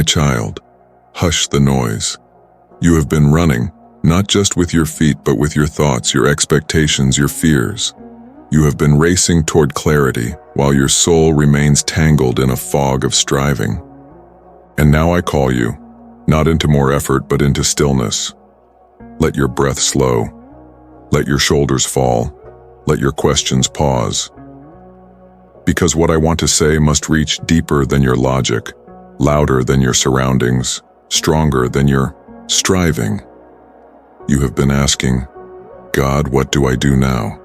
child, hush the noise. You have been running, not just with your feet but with your thoughts, your expectations, your fears. You have been racing toward clarity while your soul remains tangled in a fog of striving. And now I call you, not into more effort but into stillness. Let your breath slow. Let your shoulders fall. Let your questions pause. Because what I want to say must reach deeper than your logic, louder than your surroundings, stronger than your striving. You have been asking, God, what do I do now?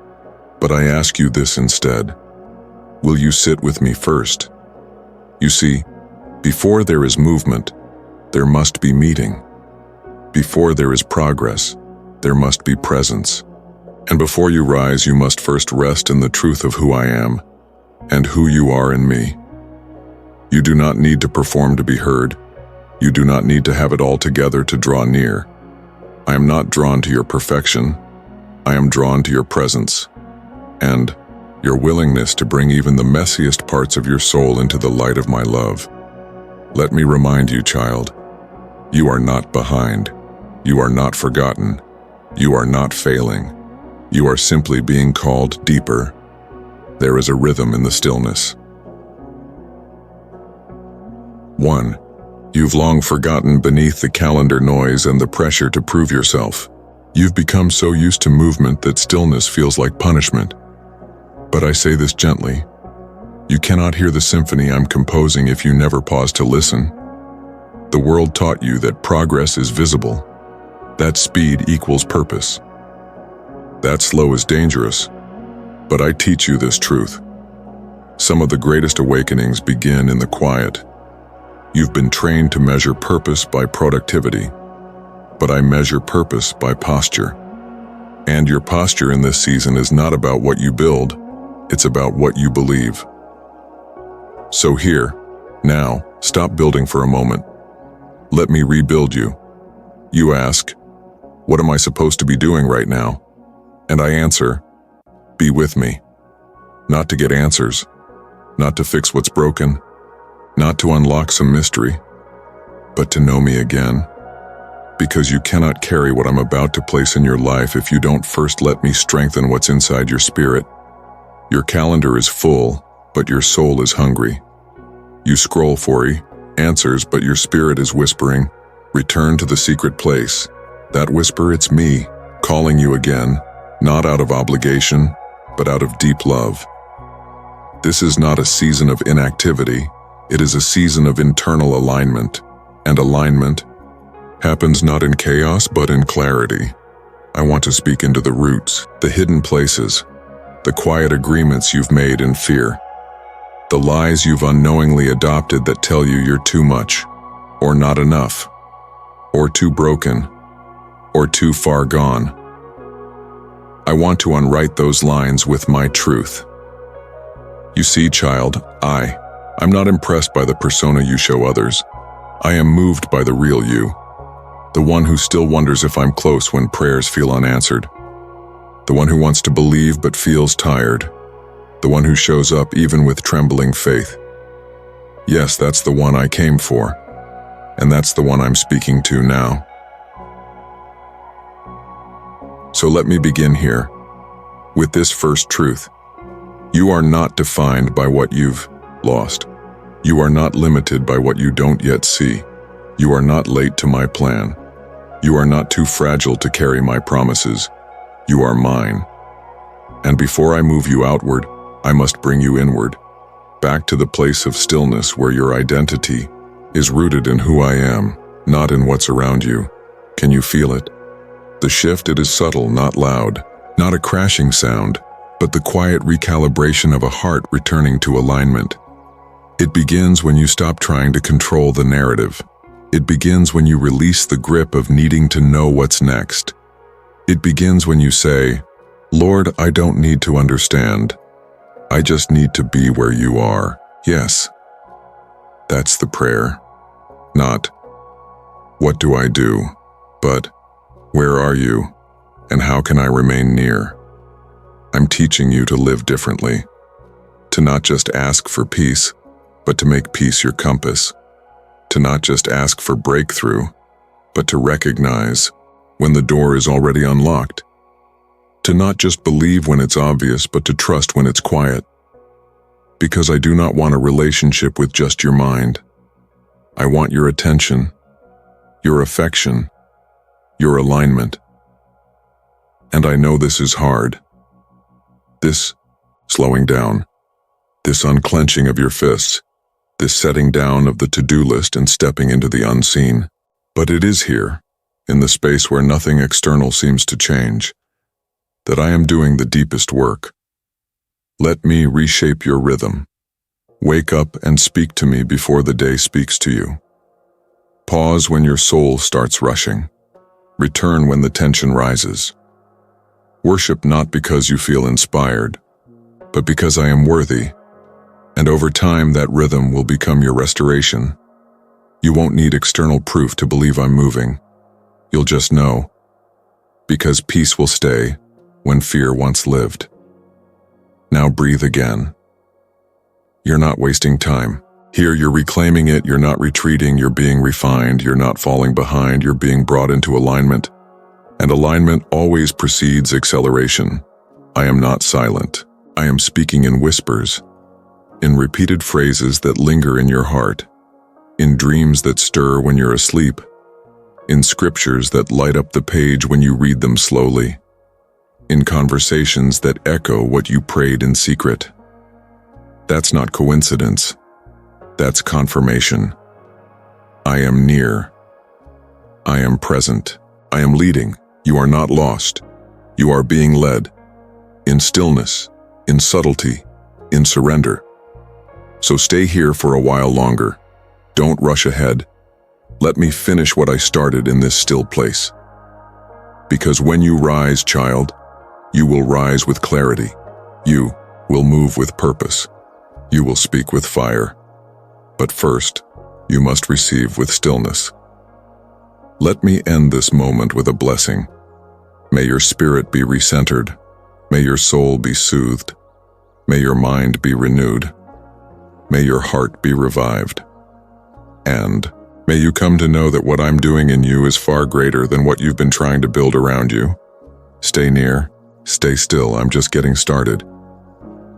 But I ask you this instead. Will you sit with me first? You see, before there is movement, there must be meeting. Before there is progress, there must be presence. And before you rise, you must first rest in the truth of who I am and who you are in me. You do not need to perform to be heard. You do not need to have it all together to draw near. I am not drawn to your perfection. I am drawn to your presence and your willingness to bring even the messiest parts of your soul into the light of my love. Let me remind you, child, you are not behind. You are not forgotten. You are not failing. You are simply being called deeper. There is a rhythm in the stillness. 1. You've long forgotten beneath the calendar noise and the pressure to prove yourself. You've become so used to movement that stillness feels like punishment. But I say this gently. You cannot hear the symphony I'm composing if you never pause to listen. The world taught you that progress is visible, that speed equals purpose, that slow is dangerous. But I teach you this truth. Some of the greatest awakenings begin in the quiet. You've been trained to measure purpose by productivity, but I measure purpose by posture. And your posture in this season is not about what you build, it's about what you believe. So here, now, stop building for a moment. Let me rebuild you. You ask, what am I supposed to be doing right now? And I answer, be with me. Not to get answers, not to fix what's broken, not to unlock some mystery, but to know me again. Because you cannot carry what I'm about to place in your life if you don't first let me strengthen what's inside your spirit. Your calendar is full, but your soul is hungry. You scroll for answers, but your spirit is whispering, return to the secret place. That whisper, it's me, calling you again, not out of obligation, but out of deep love. This is not a season of inactivity, it is a season of internal alignment, and alignment happens not in chaos but in clarity. I want to speak into the roots, the hidden places, the quiet agreements you've made in fear, the lies you've unknowingly adopted that tell you you're too much, or not enough, or too broken, or too far gone. I want to unwrite those lines with my truth. You see, child, I'm not impressed by the persona you show others. I am moved by the real you, the one who still wonders if I'm close when prayers feel unanswered, the one who wants to believe but feels tired, the one who shows up even with trembling faith. Yes, that's the one I came for, and that's the one I'm speaking to now. So let me begin here with this first truth. You are not defined by what you've lost. You are not limited by what you don't yet see. You are not late to my plan. You are not too fragile to carry my promises. You are mine. And before I move you outward, I must bring you inward, back to the place of stillness where your identity is rooted in who I am, not in what's around you. Can you feel it? The shift, it is subtle, not loud, not a crashing sound, but the quiet recalibration of a heart returning to alignment. It begins when you stop trying to control the narrative. It begins when you release the grip of needing to know what's next. It begins when you say, Lord, I don't need to understand. I just need to be where you are. Yes, that's the prayer. Not, what do I do? But, where are you? And how can I remain near? I'm teaching you to live to not just ask for peace, but to make peace your compass, to not just ask for breakthrough, but to recognize when the door is already unlocked. To not just believe when it's obvious, but to trust when it's quiet. Because I do not want a relationship with just your mind. I want your attention, your affection, your alignment. And I know this is hard. This slowing down, this unclenching of your fists, this setting down of the to-do list and stepping into the unseen. But it is here, in the space where nothing external seems to change, that I am doing the deepest work. Let me reshape your rhythm. Wake up and speak to me before the day speaks to you. Pause when your soul starts rushing. Return when the tension rises. Worship not because you feel inspired, but because I am worthy. And over time, that rhythm will become your restoration. You won't need external proof to believe I'm moving. You'll just know. Because peace will stay when fear once lived. Now breathe again. You're not wasting time. Here you're reclaiming it, you're not retreating, you're being refined, you're not falling behind, you're being brought into alignment. And alignment always precedes acceleration. I am not silent. I am speaking in whispers, in repeated phrases that linger in your heart, in dreams that stir when you're asleep, in scriptures that light up the page when you read them slowly, in conversations that echo what you prayed in secret. That's not coincidence. That's confirmation. I am near. I am present. I am leading. You are not lost. You are being led. In stillness, in subtlety, in surrender. So stay here for a while longer. Don't rush ahead. Let me finish what I started in this still place. Because when you rise, child, you will rise with clarity. You will move with purpose. You will speak with fire. But first, you must receive with stillness. Let me end this moment with a blessing. May your spirit be recentered. May your soul be soothed. May your mind be renewed. May your heart be revived. And may you come to know that what I'm doing in you is far greater than what you've been trying to build around you. Stay near, stay still, I'm just getting started.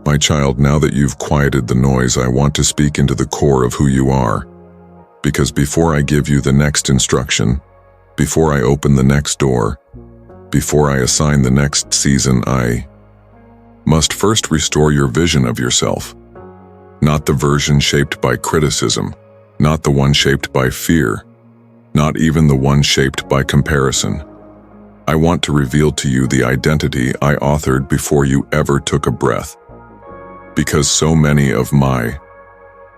My child, now that you've quieted the noise, I want to speak into the core of who you are. Because before I give you the next instruction, before I open the next door, before I assign the next season, I must first restore your vision of yourself. Not the version shaped by criticism, not the one shaped by fear, not even the one shaped by comparison. I want to reveal to you the identity I authored before you ever took a breath. Because so many of my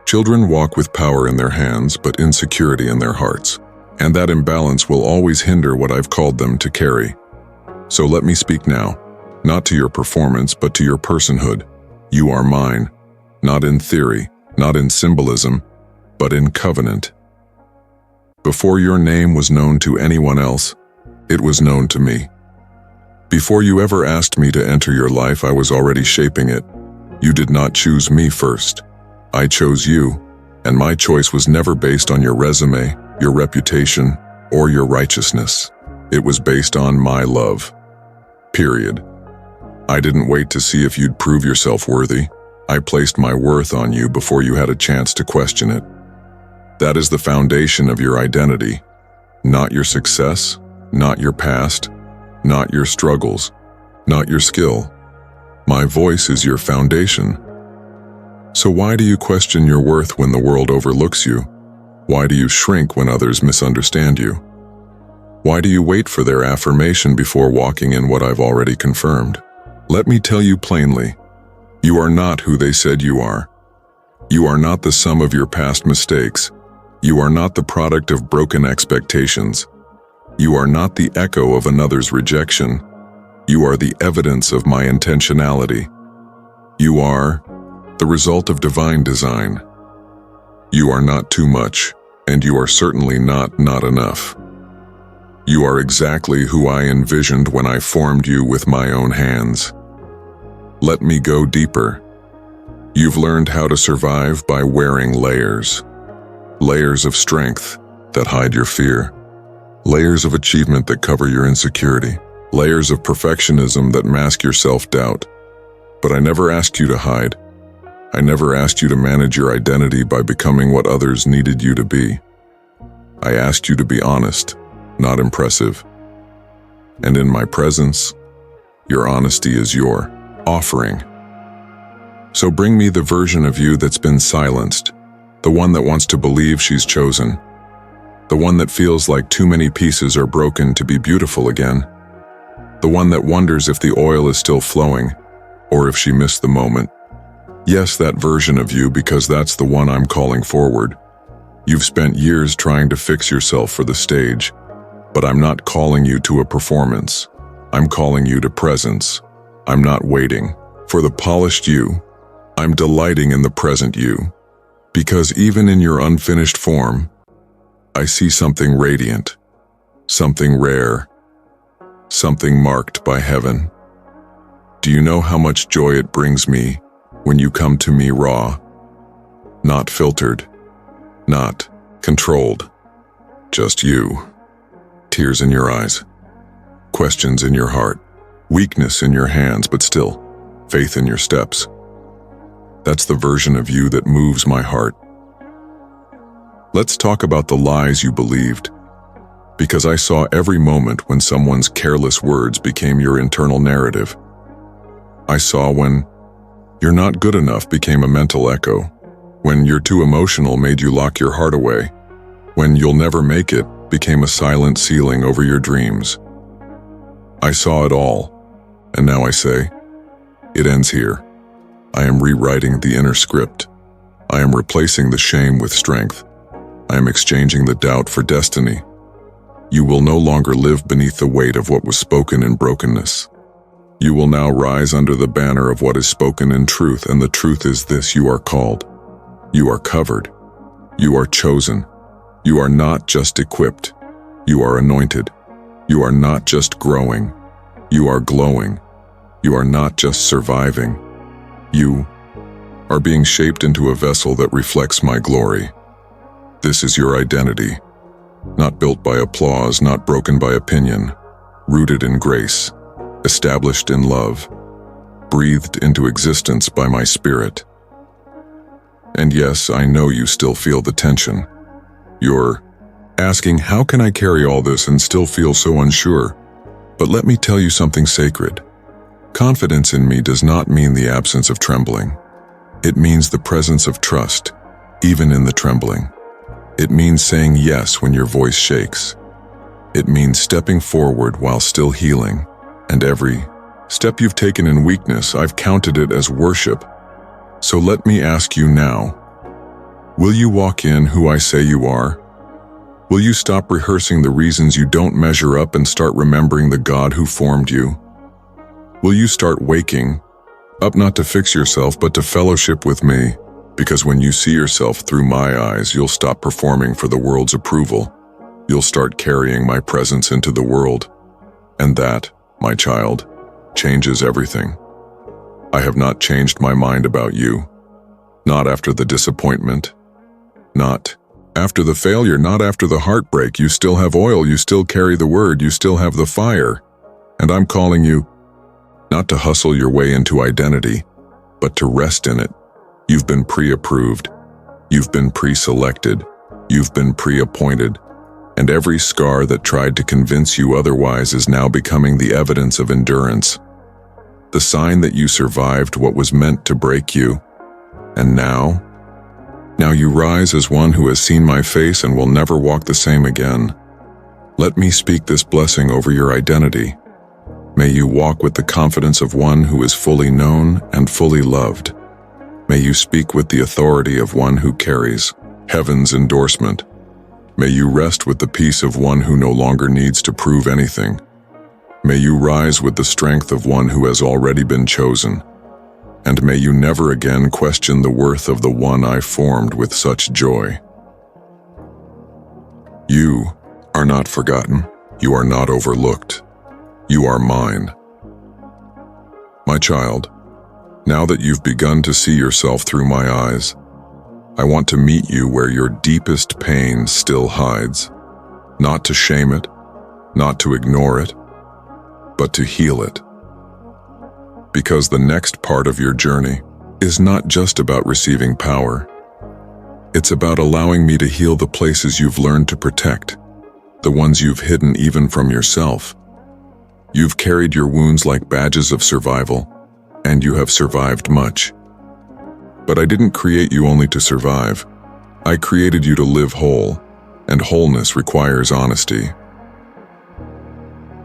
children walk with power in their hands but insecurity in their hearts, and that imbalance will always hinder what I've called them to carry. So let me speak now, not to your performance but to your personhood. You are mine, not in theory, not in symbolism, but in covenant. Before your name was known to anyone else, it was known to me. Before you ever asked me to enter your life, I was already shaping it. You did not choose me first. I chose you, and my choice was never based on your resume, your reputation, or your righteousness. It was based on my love. Period. I didn't wait to see if you'd prove yourself worthy. I placed my worth on you before you had a chance to question it. That is the foundation of your identity. Not your success, not your past, not your struggles, not your skill. My voice is your foundation. So why do you question your worth when the world overlooks you? Why do you shrink when others misunderstand you? Why do you wait for their affirmation before walking in what I've already confirmed? Let me tell you plainly, you are not who they said you are. You are not the sum of your past mistakes. You are not the product of broken expectations. You are not the echo of another's rejection. You are the evidence of my intentionality. You are the result of divine design. You are not too much, and you are certainly not enough. You are exactly who I envisioned when I formed you with my own hands. Let me go deeper. You've learned how to survive by wearing layers. layers of strength that hide your fear, layers of achievement that cover your insecurity, layers of perfectionism that mask your self-doubt. But I never asked you to hide. I never asked you to manage your identity by becoming what others needed you to be. I asked you to be honest, not impressive. And in my presence, your honesty is your offering. So bring me the version of you that's been silenced, the one that wants to believe she's chosen, the one that feels like too many pieces are broken to be beautiful again, the one that wonders if the oil is still flowing, or if she missed the moment. Yes, that version of you, because that's the one I'm calling forward. You've spent years trying to fix yourself for the stage, but I'm not calling you to a performance. I'm calling you to presence. I'm not waiting for the polished you. I'm delighting in the present you. Because even in your unfinished form, I see something radiant, something rare, something marked by heaven. Do you know how much joy it brings me when you come to me raw, not filtered, not controlled, just you? Tears in your eyes, questions in your heart, weakness in your hands, but still, faith in your steps. That's the version of you that moves my heart. Let's talk about the lies you believed, because I saw every moment when someone's careless words became your internal narrative. I saw when "you're not good enough" became a mental echo, when "you're too emotional" made you lock your heart away, when "you'll never make it" became a silent ceiling over your dreams. I saw it all, and now I say, it ends here. I am rewriting the inner script. I am replacing the shame with strength. I am exchanging the doubt for destiny. You will no longer live beneath the weight of what was spoken in brokenness. You will now rise under the banner of what is spoken in truth, and the truth is this: you are called. You are covered. You are chosen. You are not just equipped. You are anointed. You are not just growing. You are glowing. You are not just surviving. You are being shaped into a vessel that reflects my glory. This is your identity, not built by applause, not broken by opinion, rooted in grace, established in love, breathed into existence by my spirit. And yes, I know you still feel the tension. You're asking, how can I carry all this and still feel so unsure? But let me tell you something sacred. Confidence in me does not mean the absence of trembling. It means the presence of trust, even in the trembling. It means saying yes when your voice shakes. It means stepping forward while still healing. And every step you've taken in weakness, I've counted it as worship. So let me ask you now, will you walk in who I say you are? Will you stop rehearsing the reasons you don't measure up and start remembering the God who formed you? Will you start waking up not to fix yourself, but to fellowship with me? Because when you see yourself through my eyes, you'll stop performing for the world's approval. You'll start carrying my presence into the world. And that, my child, changes everything. I have not changed my mind about you. Not after the disappointment. Not after the failure. Not after the heartbreak. You still have oil. You still carry the word. You still have the fire. And I'm calling you not to hustle your way into identity, but to rest in it. You've been pre-approved. You've been pre-selected. You've been pre-appointed. And every scar that tried to convince you otherwise is now becoming the evidence of endurance. The sign that you survived what was meant to break you. And now you rise as one who has seen my face and will never walk the same again. Let me speak this blessing over your identity. May you walk with the confidence of one who is fully known and fully loved. May you speak with the authority of one who carries heaven's endorsement. May you rest with the peace of one who no longer needs to prove anything. May you rise with the strength of one who has already been chosen. And may you never again question the worth of the one I formed with such joy. You are not forgotten. You are not overlooked. You are mine. My child, now that you've begun to see yourself through my eyes, I want to meet you where your deepest pain still hides, not to shame it, not to ignore it, but to heal it. Because the next part of your journey is not just about receiving power. It's about allowing me to heal the places you've learned to protect, the ones you've hidden even from yourself. You've carried your wounds like badges of survival, and you have survived much. But I didn't create you only to survive. I created you to live whole, and wholeness requires honesty.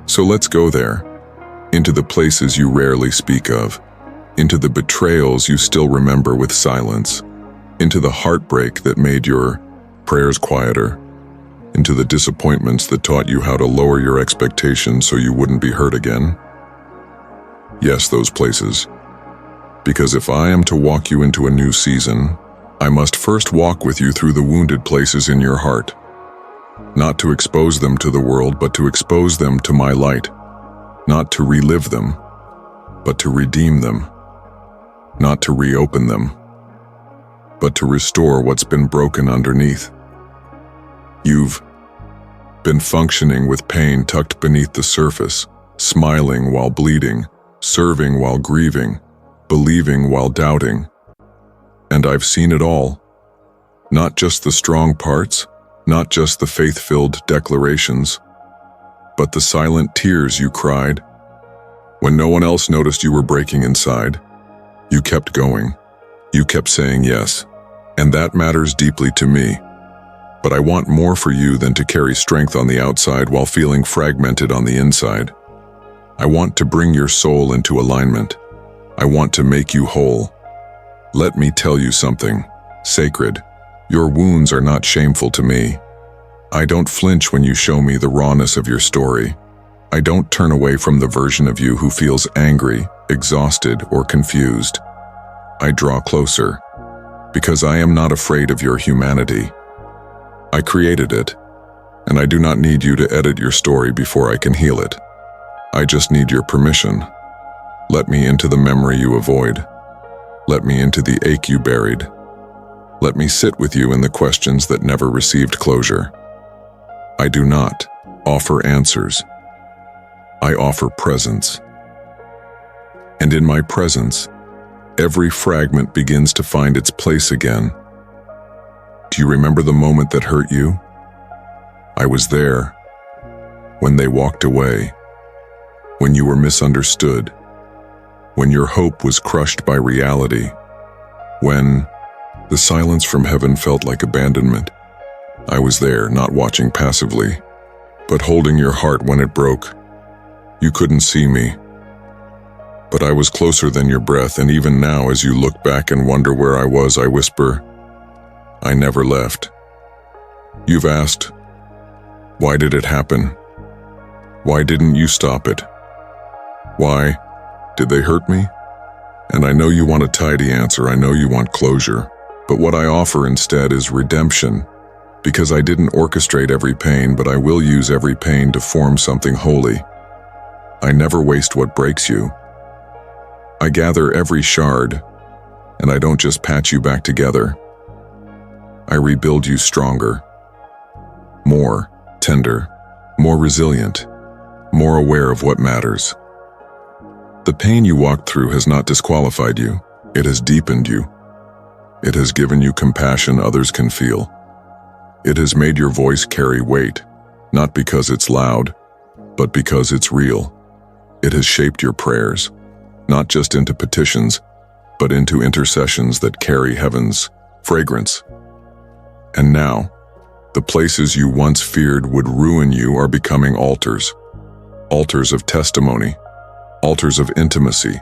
So let's go there, into the places you rarely speak of, into the betrayals you still remember with silence, into the heartbreak that made your prayers quieter, into the disappointments that taught you how to lower your expectations so you wouldn't be hurt again. Yes, those places. Because if I am to walk you into a new season, I must first walk with you through the wounded places in your heart. Not to expose them to the world, but to expose them to my light. Not to relive them, but to redeem them. Not to reopen them, but to restore what's been broken underneath. You've been functioning with pain tucked beneath the surface, smiling while bleeding, serving while grieving, believing while doubting. And I've seen it all. Not just the strong parts, not just the faith-filled declarations, but the silent tears you cried. When no one else noticed you were breaking inside, you kept going. You kept saying yes, and that matters deeply to me. But I want more for you than to carry strength on the outside while feeling fragmented on the inside. I want to bring your soul into alignment. I want to make you whole. Let me tell you something sacred. Your wounds are not shameful to me. I don't flinch when you show me the rawness of your story. I don't turn away from the version of you who feels angry, exhausted, or confused. I draw closer, because I am not afraid of your humanity. I created it, and I do not need you to edit your story before I can heal it. I just need your permission. Let me into the memory you avoid. Let me into the ache you buried. Let me sit with you in the questions that never received closure. I do not offer answers. I offer presence. And in my presence, every fragment begins to find its place again. Do you remember the moment that hurt you? I was there. When they walked away. When you were misunderstood. When your hope was crushed by reality. When the silence from heaven felt like abandonment. I was there, not watching passively, but holding your heart when it broke. You couldn't see me, but I was closer than your breath, and even now as you look back and wonder where I was, I whisper, I never left. You've asked, why did it happen? Why didn't you stop it? Why? Did they hurt me? And I know you want a tidy answer, I know you want closure, but what I offer instead is redemption, because I didn't orchestrate every pain, but I will use every pain to form something holy. I never waste what breaks you. I gather every shard, and I don't just patch you back together. I rebuild you stronger, more tender, more resilient, more aware of what matters. The pain you walked through has not disqualified you. It has deepened you. It has given you compassion others can feel. It has made your voice carry weight, not because it's loud, but because it's real. It has shaped your prayers, not just into petitions, but into intercessions that carry heaven's fragrance. And now, the places you once feared would ruin you are becoming altars. Altars of testimony, altars of intimacy,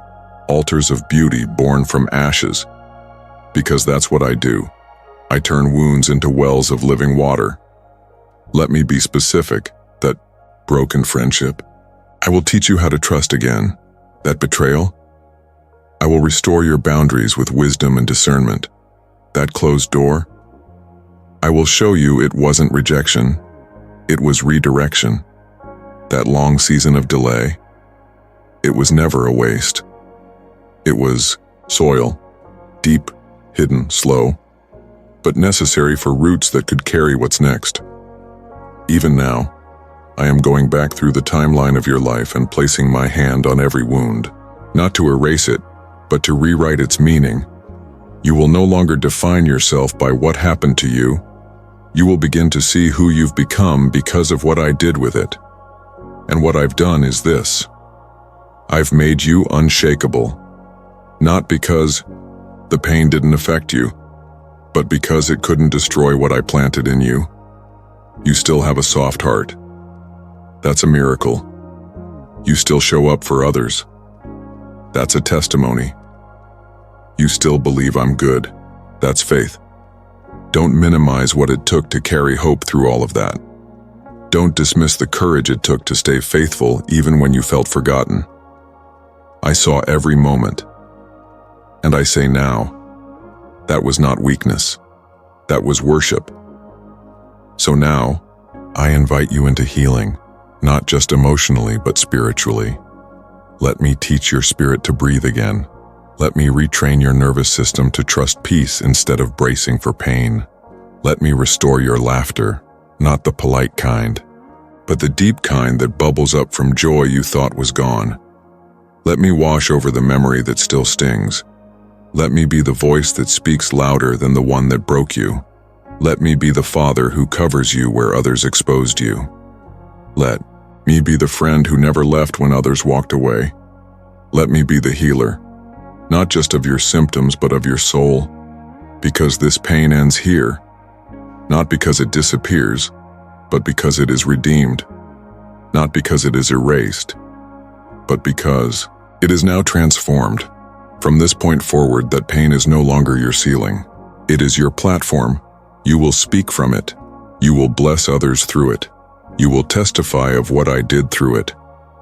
altars of beauty born from ashes. Because that's what I do. I turn wounds into wells of living water. Let me be specific, that broken friendship. I will teach you how to trust again. That betrayal. I will restore your boundaries with wisdom and discernment. That closed door. I will show you it wasn't rejection. It was redirection. That long season of delay. It was never a waste. It was soil. Deep, hidden, slow. but necessary for roots that could carry what's next. Even now, I am going back through the timeline of your life and placing my hand on every wound, not to erase it, but to rewrite its meaning. You will no longer define yourself by what happened to you. You will begin to see who you've become because of what I did with it. And what I've done is this. I've made you unshakable, not because the pain didn't affect you, but because it couldn't destroy what I planted in you. You still have a soft heart. That's a miracle. You still show up for others. That's a testimony. You still believe I'm good. That's faith. Don't minimize what it took to carry hope through all of that. Don't dismiss the courage it took to stay faithful even when you felt forgotten. I saw every moment. And I say now, that was not weakness. That was worship. So now, I invite you into healing, not just emotionally, but spiritually. Let me teach your spirit to breathe again. Let me retrain your nervous system to trust peace instead of bracing for pain. Let me restore your laughter, not the polite kind, but the deep kind that bubbles up from joy you thought was gone. Let me wash over the memory that still stings. Let me be the voice that speaks louder than the one that broke you. Let me be the father who covers you where others exposed you. Let me be the friend who never left when others walked away. Let me be the healer, not just of your symptoms but of your soul, because this pain ends here, not because it disappears, but because it is redeemed, not because it is erased, but because it is now transformed. From this point forward, that pain is no longer your ceiling. It is your platform. You will speak from it. You will bless others through it. You will testify of what I did through it,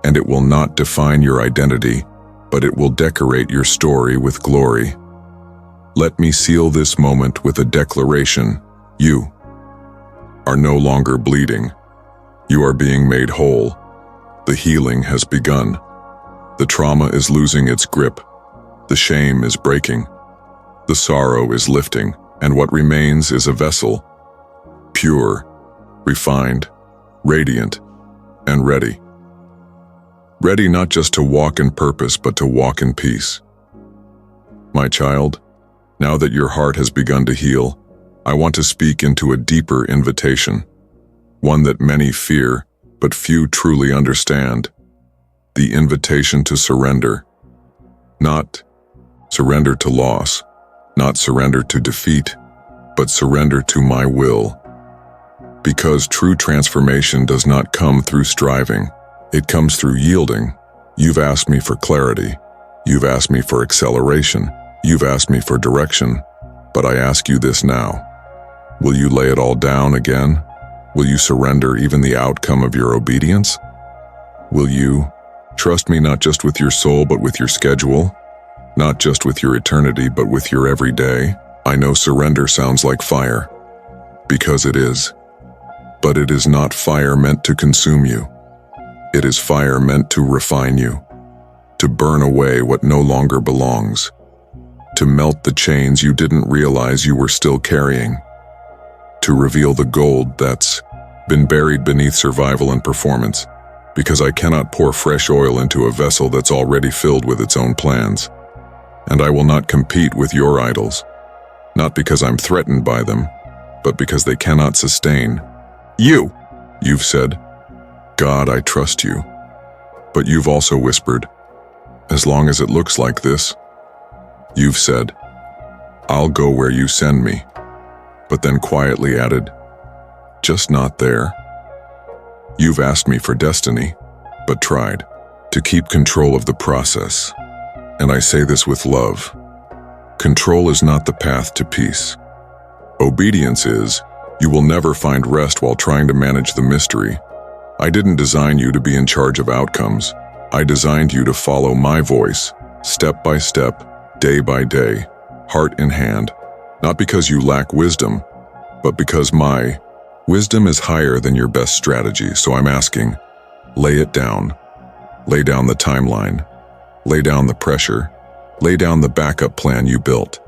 and it will not define your identity, but it will decorate your story with glory. Let me seal this moment with a declaration. You are no longer bleeding. You are being made whole. The healing has begun. The trauma is losing its grip. The shame is breaking. The sorrow is lifting, and what remains is a vessel, pure, refined, radiant, and ready. Ready not just to walk in purpose, but to walk in peace. My child, now that your heart has begun to heal, I want to speak into a deeper invitation, one that many fear, but few truly understand. The invitation to surrender. Not surrender to loss, not surrender to defeat, but surrender to my will. Because true transformation does not come through striving, it comes through yielding. You've asked me for clarity. You've asked me for acceleration. You've asked me for direction. But I ask you this now. Will you lay it all down again? Will you surrender even the outcome of your obedience? Will you trust me not just with your soul but with your schedule? Not just with your eternity but with your everyday? I know surrender sounds like fire, because it is. But it is not fire meant to consume you. It is fire meant to refine you, to burn away what no longer belongs, to melt the chains you didn't realize you were still carrying, to reveal the gold that's been buried beneath survival and performance, because I cannot pour fresh oil into a vessel that's already filled with its own plans. And I will not compete with your idols, not because I'm threatened by them, but because they cannot sustain. You've said, God, I trust you. But you've also whispered, as long as it looks like this. You've said, I'll go where you send me, but then quietly added, just not there. You've asked me for destiny, but tried to keep control of the process. And I say this with love. Control is not the path to peace. Obedience is. You will never find rest while trying to manage the mystery. I didn't design you to be in charge of outcomes. I designed you to follow my voice, step by step, day by day, heart in hand, not because you lack wisdom, but because my wisdom is higher than your best strategy. So I'm asking, lay it down. Lay down the timeline. Lay down the pressure. Lay down the backup plan you built.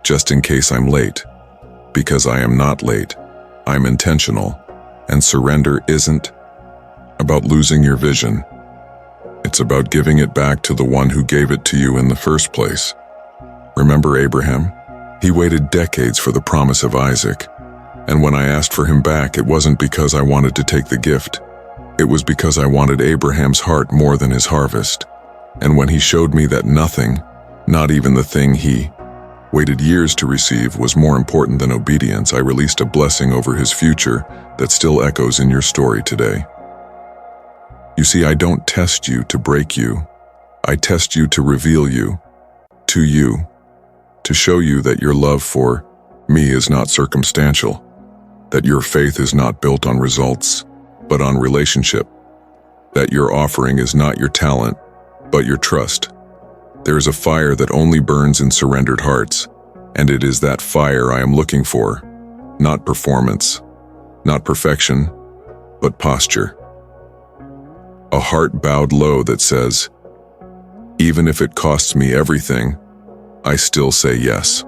Just in case I'm late. Because I am not late. I'm intentional. And surrender isn't about losing your vision. It's about giving it back to the one who gave it to you in the first place. Remember Abraham? He waited decades for the promise of Isaac. And when I asked for him back, it wasn't because I wanted to take the gift. It was because I wanted Abraham's heart more than his harvest. And when he showed me that nothing, not even the thing he waited years to receive, was more important than obedience, I released a blessing over his future that still echoes in your story today. You see, I don't test you to break you. I test you to reveal you, to show you that your love for me is not circumstantial, that your faith is not built on results, but on relationship, that your offering is not your talent, but your trust. There is a fire that only burns in surrendered hearts, and it is that fire I am looking for, not performance, not perfection, but posture. A heart bowed low that says, even if it costs me everything, I still say yes.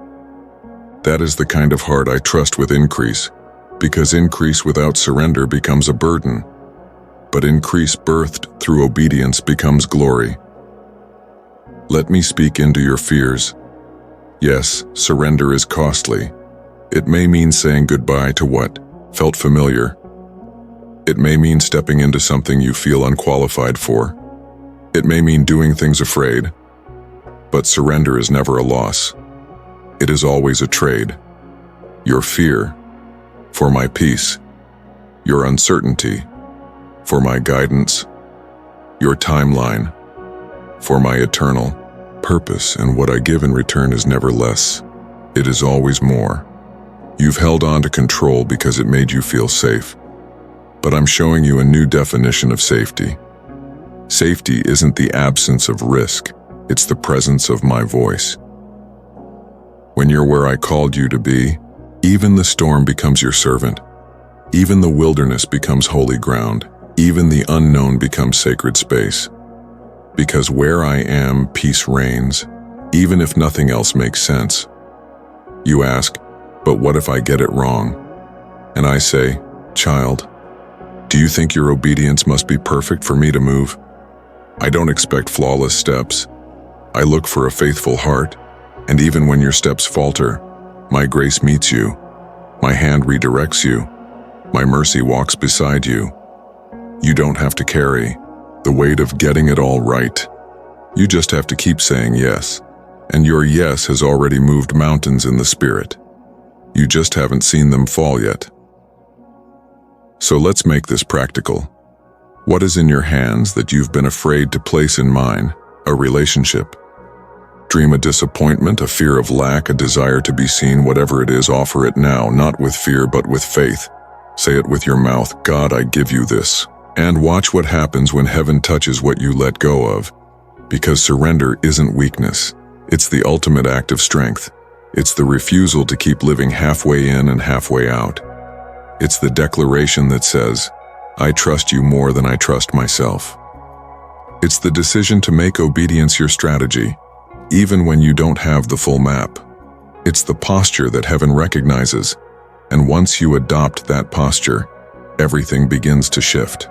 That is the kind of heart I trust with increase, because increase without surrender becomes a burden, but increase birthed through obedience becomes glory. Let me speak into your fears. Yes, surrender is costly. It may mean saying goodbye to what felt familiar. It may mean stepping into something you feel unqualified for. It may mean doing things afraid. But surrender is never a loss. It is always a trade. Your fear for my peace, your uncertainty for my guidance, your timeline for my eternal purpose, and what I give in return is never less. It is always more. You've held on to control because it made you feel safe. But I'm showing you a new definition of safety. Safety isn't the absence of risk, it's the presence of my voice. When you're where I called you to be, even the storm becomes your servant. Even the wilderness becomes holy ground. Even the unknown becomes sacred space. Because where I am, peace reigns, even if nothing else makes sense. You ask, but what if I get it wrong? And I say, child, do you think your obedience must be perfect for me to move? I don't expect flawless steps. I look for a faithful heart, and even when your steps falter, my grace meets you. My hand redirects you. My mercy walks beside you. You don't have to carry the weight of getting it all right. You just have to keep saying yes, and your yes has already moved mountains in the spirit. You just haven't seen them fall yet. So let's make this practical. What is in your hands that you've been afraid to place in mine? A relationship? Dream a disappointment, a fear of lack, a desire to be seen, whatever it is, offer it now, not with fear but with faith. Say it with your mouth, God, I give you this. And watch what happens when heaven touches what you let go of. Because surrender isn't weakness. It's the ultimate act of strength. It's the refusal to keep living halfway in and halfway out. It's the declaration that says, I trust you more than I trust myself. It's the decision to make obedience your strategy, even when you don't have the full map. It's the posture that heaven recognizes, and once you adopt that posture, everything begins to shift.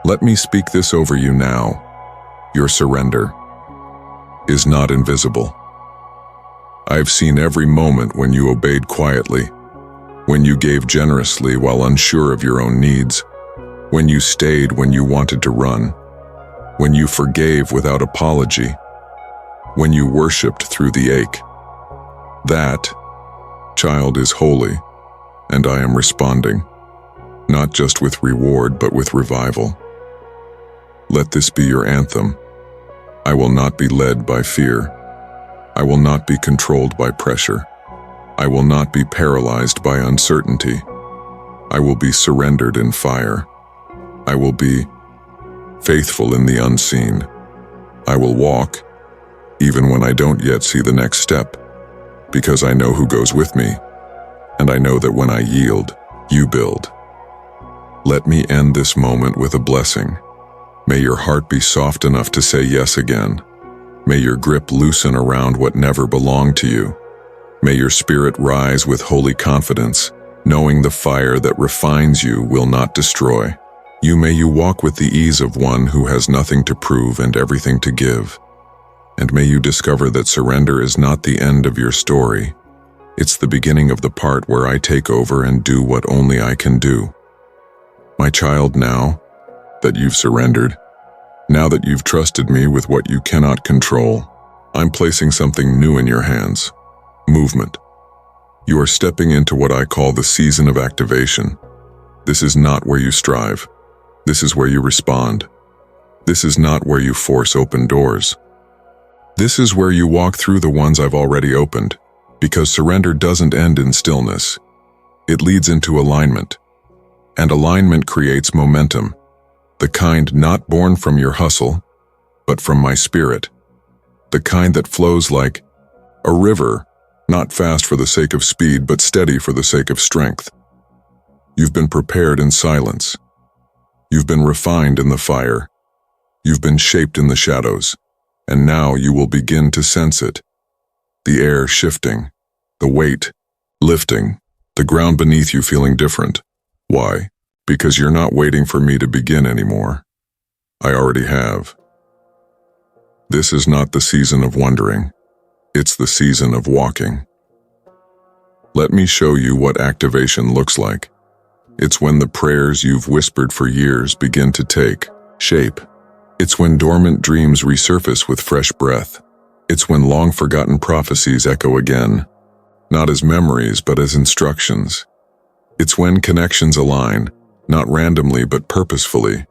Let me speak this over you now. Your surrender is not invisible. I've seen every moment when you obeyed quietly, when you gave generously while unsure of your own needs, when you stayed when you wanted to run, when you forgave without apology, when you worshiped through the ache. That, child, is holy, and I am responding, not just with reward but with revival. Let this be your anthem. I will not be led by fear. I will not be controlled by pressure. I will not be paralyzed by uncertainty. I will be surrendered in fire. I will be faithful in the unseen. I will walk, even when I don't yet see the next step, because I know who goes with me, and I know that when I yield, you build. Let me end this moment with a blessing. May your heart be soft enough to say yes again. May your grip loosen around what never belonged to you. May your spirit rise with holy confidence, knowing the fire that refines you will not destroy. May you walk with the ease of one who has nothing to prove and everything to give. And may you discover that surrender is not the end of your story. It's the beginning of the part where I take over and do what only I can do. My child, now that you've surrendered, now that you've trusted me with what you cannot control, I'm placing something new in your hands. Movement. You are stepping into what I call the season of activation. This is not where you strive. This is where you respond. This is not where you force open doors. This is where you walk through the ones I've already opened, because surrender doesn't end in stillness. It leads into alignment. And alignment creates momentum, the kind not born from your hustle, but from my spirit. The kind that flows like a river, not fast for the sake of speed, but steady for the sake of strength. You've been prepared in silence. You've been refined in the fire. You've been shaped in the shadows. And now you will begin to sense it. The air shifting, the weight lifting, the ground beneath you feeling different. Why? Because you're not waiting for me to begin anymore. I already have. This is not the season of wondering. It's the season of walking. Let me show you what activation looks like. It's when the prayers you've whispered for years begin to take shape. It's when dormant dreams resurface with fresh breath. It's when long-forgotten prophecies echo again, not as memories but as instructions. It's when connections align, not randomly but purposefully.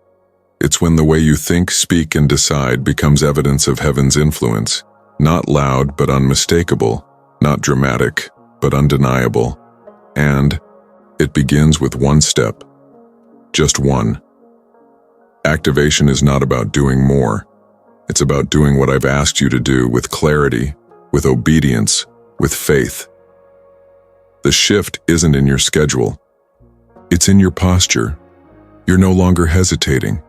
It's when the way you think, speak, and decide becomes evidence of heaven's influence, not loud but unmistakable, not dramatic but undeniable. And it begins with one step, just one. Activation is not about doing more. It's about doing what I've asked you to do with clarity, with obedience, with faith. The shift isn't in your schedule. It's in your posture. You're no longer hesitating.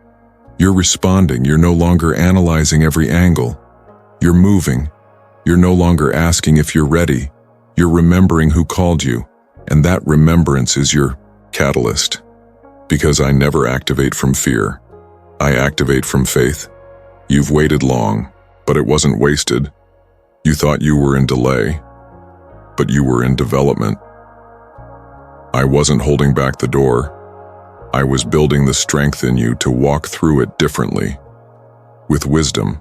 You're responding. You're no longer analyzing every angle. You're moving. You're no longer asking if you're ready. You're remembering who called you, and that remembrance is your catalyst. Because I never activate from fear. I activate from faith. You've waited long, but it wasn't wasted. You thought you were in delay, but you were in development. I wasn't holding back the door. I was building the strength in you to walk through it differently, with wisdom,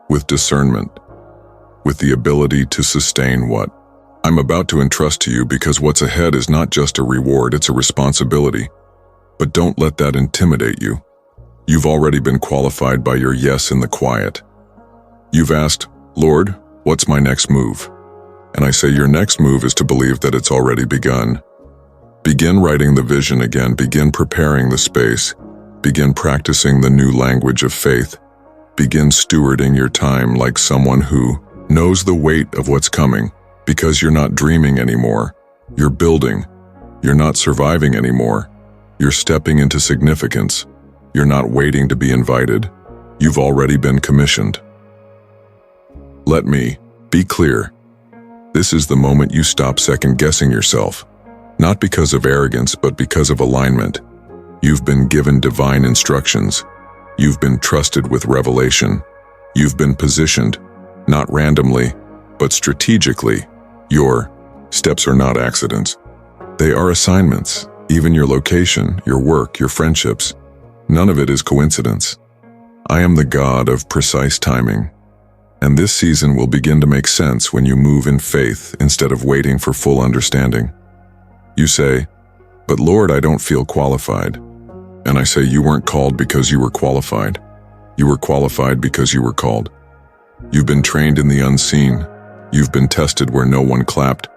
with discernment, with the ability to sustain what I'm about to entrust to you, because what's ahead is not just a reward, it's a responsibility. But don't let that intimidate you. You've already been qualified by your yes in the quiet. You've asked, Lord, what's my next move? And I say your next move is to believe that it's already begun. Begin writing the vision again, begin preparing the space, begin practicing the new language of faith, begin stewarding your time like someone who knows the weight of what's coming, because you're not dreaming anymore, you're building, you're not surviving anymore, you're stepping into significance. You're not waiting to be invited. You've already been commissioned. Let me be clear. This is the moment you stop second-guessing yourself, not because of arrogance, but because of alignment. You've been given divine instructions. You've been trusted with revelation. You've been positioned, not randomly, but strategically. Your steps are not accidents. They are assignments. Even your location, your work, your friendships. None of it is coincidence. I am the God of precise timing, and this season will begin to make sense when you move in faith instead of waiting for full understanding. You say, but Lord, I don't feel qualified. And I say, you weren't called because you were qualified. You were qualified because you were called. You've been trained in the unseen. You've been tested where no one clapped.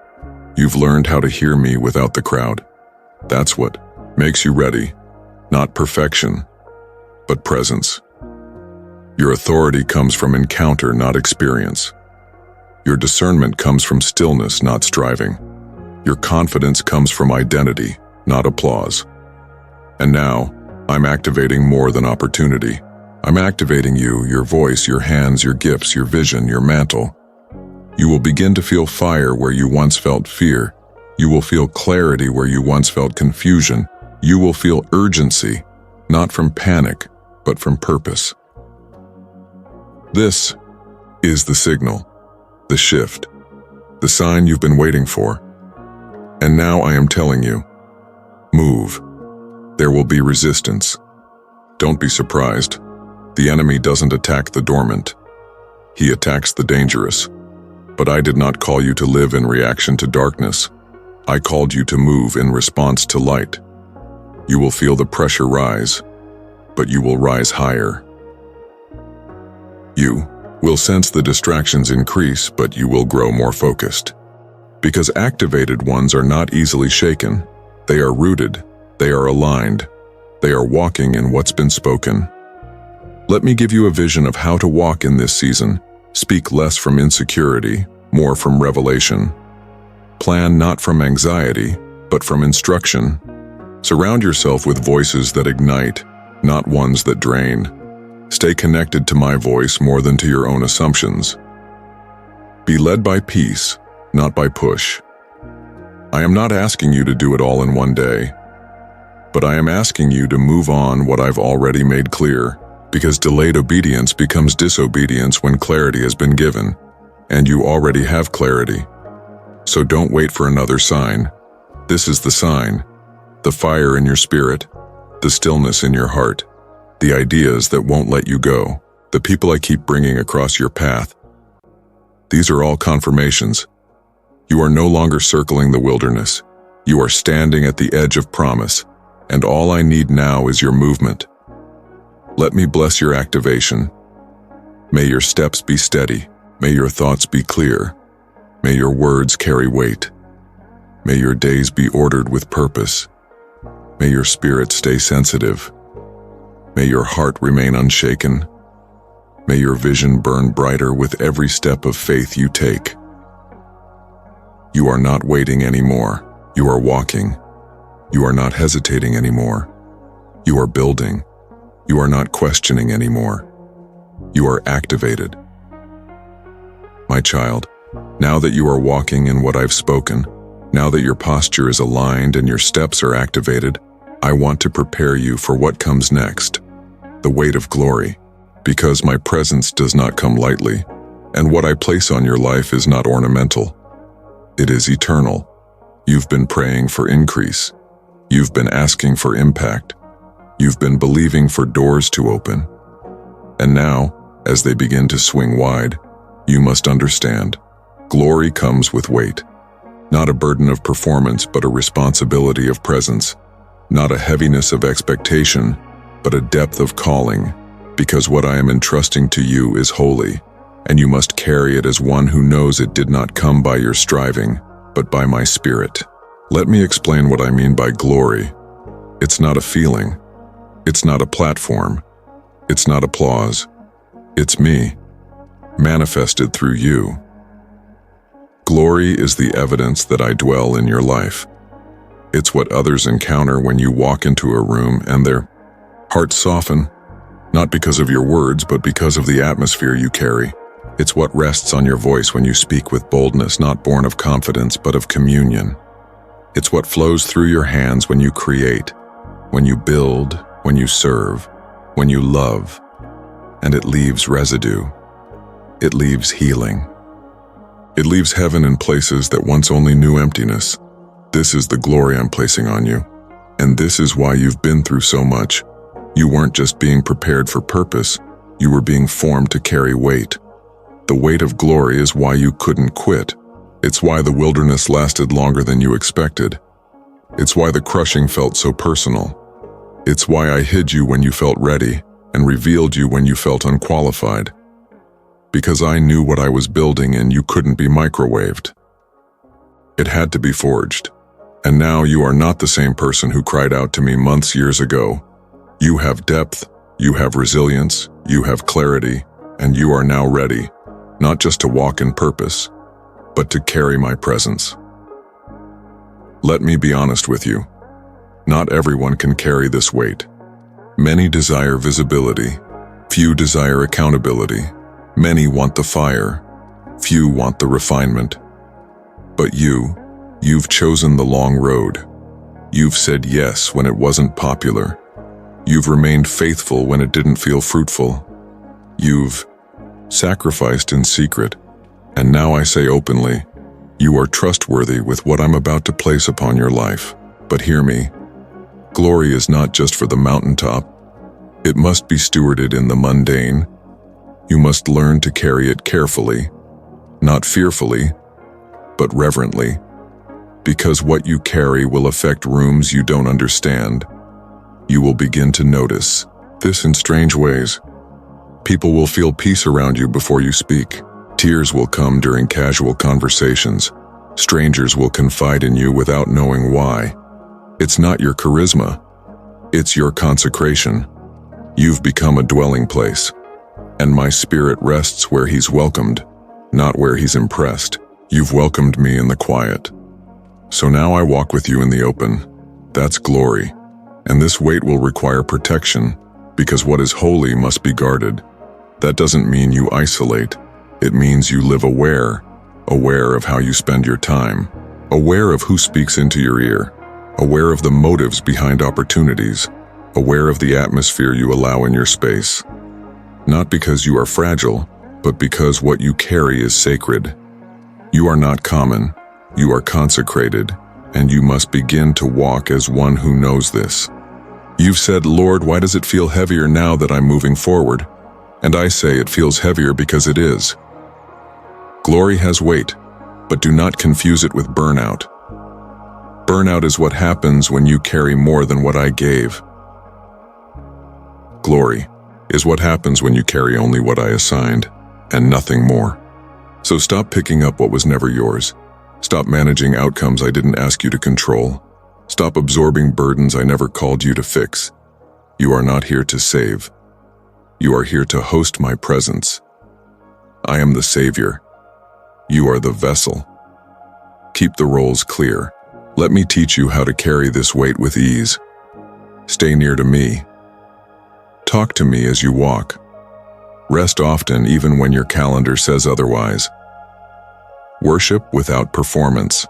You've learned how to hear me without the crowd. That's what makes you ready. Not perfection, but presence. Your authority comes from encounter, not experience. Your discernment comes from stillness, not striving. Your confidence comes from identity, not applause. And now, I'm activating more than opportunity. I'm activating you, your voice, your hands, your gifts, your vision, your mantle. You will begin to feel fire where you once felt fear. You will feel clarity where you once felt confusion. You will feel urgency, not from panic, but from purpose. This is the signal, the shift, the sign you've been waiting for. And now I am telling you, move. There will be resistance. Don't be surprised. The enemy doesn't attack the dormant. He attacks the dangerous. But I did not call you to live in reaction to darkness. I called you to move in response to light. You will feel the pressure rise, but you will rise higher. You will sense the distractions increase, but you will grow more focused. Because activated ones are not easily shaken. They are rooted, they are aligned, they are walking in what's been spoken. Let me give you a vision of how to walk in this season. Speak less from insecurity, more from revelation. Plan not from anxiety, but from instruction. Surround yourself with voices that ignite, not ones that drain. Stay connected to my voice more than to your own assumptions. Be led by peace, not by push. I am not asking you to do it all in one day, but I am asking you to move on what I've already made clear, because delayed obedience becomes disobedience when clarity has been given, and you already have clarity. So don't wait for another sign. This is the sign, the fire in your spirit, the stillness in your heart, the ideas that won't let you go, the people I keep bringing across your path. These are all confirmations. You are no longer circling the wilderness. You are standing at the edge of promise, and all I need now is your movement. Let me bless your activation. May your steps be steady. May your thoughts be clear. May your words carry weight. May your days be ordered with purpose. May your spirit stay sensitive. May your heart remain unshaken. May your vision burn brighter with every step of faith you take. You are not waiting anymore. You are walking. You are not hesitating anymore. You are building. You are not questioning anymore. You are activated. My child, now that you are walking in what I've spoken, now that your posture is aligned and your steps are activated, I want to prepare you for what comes next, the weight of glory, because my presence does not come lightly, and what I place on your life is not ornamental. It is eternal. You've been praying for increase. You've been asking for impact. You've been believing for doors to open. And now, as they begin to swing wide, you must understand, glory comes with weight. Not a burden of performance, but a responsibility of presence. Not a heaviness of expectation, but a depth of calling, because what I am entrusting to you is holy, and you must carry it as one who knows it did not come by your striving, but by my spirit. Let me explain what I mean by glory. It's not a feeling. It's not a platform. It's not applause. It's me, manifested through you. Glory is the evidence that I dwell in your life. It's what others encounter when you walk into a room and their hearts soften, not because of your words, but because of the atmosphere you carry. It's what rests on your voice when you speak with boldness, not born of confidence, but of communion. It's what flows through your hands when you create, when you build, when you serve, when you love, and it leaves residue. It leaves healing. It leaves heaven in places that once only knew emptiness. This is the glory I'm placing on you, and this is why you've been through so much. You weren't just being prepared for purpose, you were being formed to carry weight. The weight of glory is why you couldn't quit. It's why the wilderness lasted longer than you expected. It's why the crushing felt so personal. It's why I hid you when you felt ready and revealed you when you felt unqualified. Because I knew what I was building and you couldn't be microwaved. It had to be forged. And now you are not the same person who cried out to me years ago. You have depth, you have resilience, you have clarity, and you are now ready, not just to walk in purpose, but to carry my presence. Let me be honest with you. Not everyone can carry this weight. Many desire visibility. Few desire accountability. Many want the fire, Few want the refinement. But you've chosen the long road. You've said yes when it wasn't popular. You've remained faithful when it didn't feel fruitful. You've sacrificed in secret, and now I say openly, you are trustworthy with what I'm about to place upon your life. But hear me, glory is not just for the mountaintop. It must be stewarded in the mundane. You must learn to carry it carefully, not fearfully, but reverently, because what you carry will affect rooms you don't understand. You will begin to notice this in strange ways. People will feel peace around you before you speak. Tears will come during casual conversations. Strangers will confide in you without knowing why. It's not your charisma. It's your consecration. You've become a dwelling place, and my spirit rests where he's welcomed, not where he's impressed. You've welcomed me in the quiet. So now I walk with you in the open. That's glory. And this weight will require protection, because what is holy must be guarded. That doesn't mean you isolate. It means you live aware of how you spend your time, aware of who speaks into your ear, aware of the motives behind opportunities, aware of the atmosphere you allow in your space. Not because you are fragile, but because what you carry is sacred. You are not common, you are consecrated, and you must begin to walk as one who knows this. You've said, Lord, why does it feel heavier now that I'm moving forward? And I say it feels heavier because it is. Glory has weight, but do not confuse it with burnout. Burnout is what happens when you carry more than what I gave. Glory is what happens when you carry only what I assigned, and nothing more. So stop picking up what was never yours. Stop managing outcomes I didn't ask you to control. Stop absorbing burdens I never called you to fix. You are not here to save. You are here to host my presence. I am the Savior. You are the vessel. Keep the roles clear. Let me teach you how to carry this weight with ease. Stay near to me. Talk to me as you walk. Rest often even when your calendar says otherwise. Worship without performance.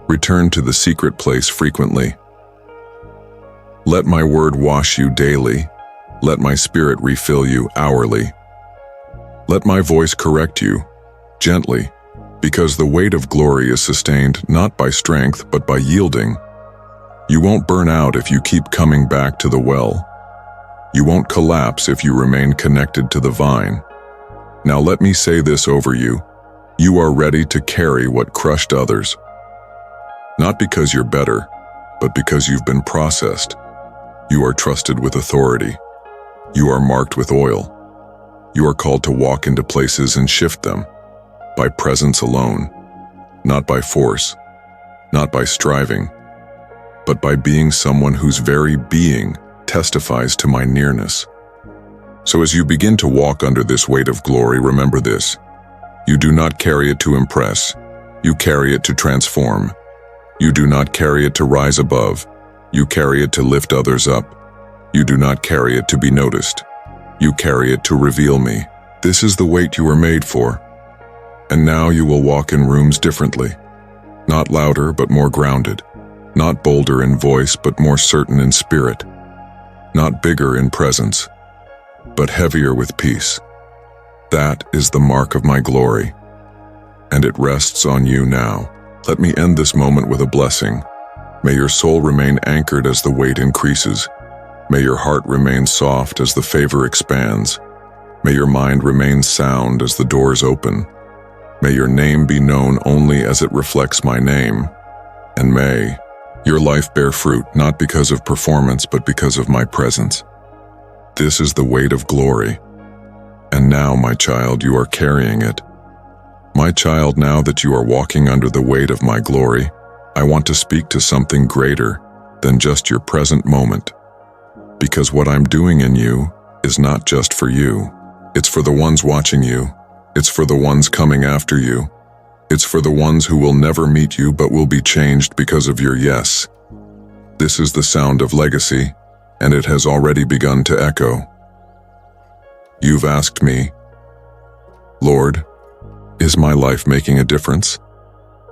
Return to the secret place frequently. Let my word wash you daily. Let my spirit refill you hourly. Let my voice correct you, gently, because the weight of glory is sustained not by strength but by yielding. You won't burn out if you keep coming back to the well. You won't collapse if you remain connected to the vine. Now let me say this over you. You are ready to carry what crushed others. Not because you're better, but because you've been processed. You are trusted with authority. You are marked with oil. You are called to walk into places and shift them, by presence alone, not by force, not by striving, but by being someone whose very being testifies to my nearness. So as you begin to walk under this weight of glory, remember this. You do not carry it to impress. You carry it to transform. You do not carry it to rise above. You carry it to lift others up. You do not carry it to be noticed. You carry it to reveal me. This is the weight you were made for. And now you will walk in rooms differently. Not louder, but more grounded. Not bolder in voice, but more certain in spirit. Not bigger in presence, but heavier with peace. That is the mark of my glory, and it rests on you now. Let me end this moment with a blessing. May your soul remain anchored as the weight increases. May your heart remain soft as the favor expands. May your mind remain sound as the doors open. May your name be known only as it reflects my name. And may your life bear fruit, not because of performance, but because of my presence. This is the weight of glory. And now, my child, you are carrying it. My child, now that you are walking under the weight of my glory, I want to speak to something greater than just your present moment. Because what I'm doing in you is not just for you. It's for the ones watching you. It's for the ones coming after you. It's for the ones who will never meet you but will be changed because of your yes. This is the sound of legacy, and it has already begun to echo. You've asked me, Lord, Is my life making a difference?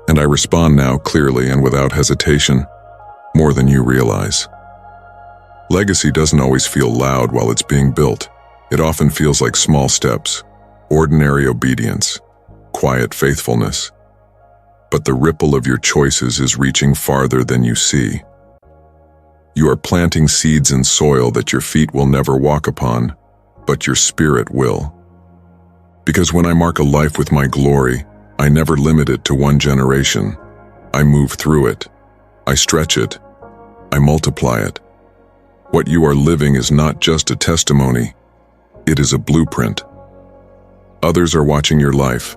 And I respond now clearly and without hesitation, more than you realize. Legacy doesn't always feel loud while it's being built. It often feels like small steps, ordinary obedience, quiet faithfulness. But the ripple of your choices is reaching farther than you see. You are planting seeds in soil that your feet will never walk upon, but your spirit will. Because when I mark a life with my glory, I never limit it to one generation. I move through it. I stretch it. I multiply it. What you are living is not just a testimony. It is a blueprint. Others are watching your life,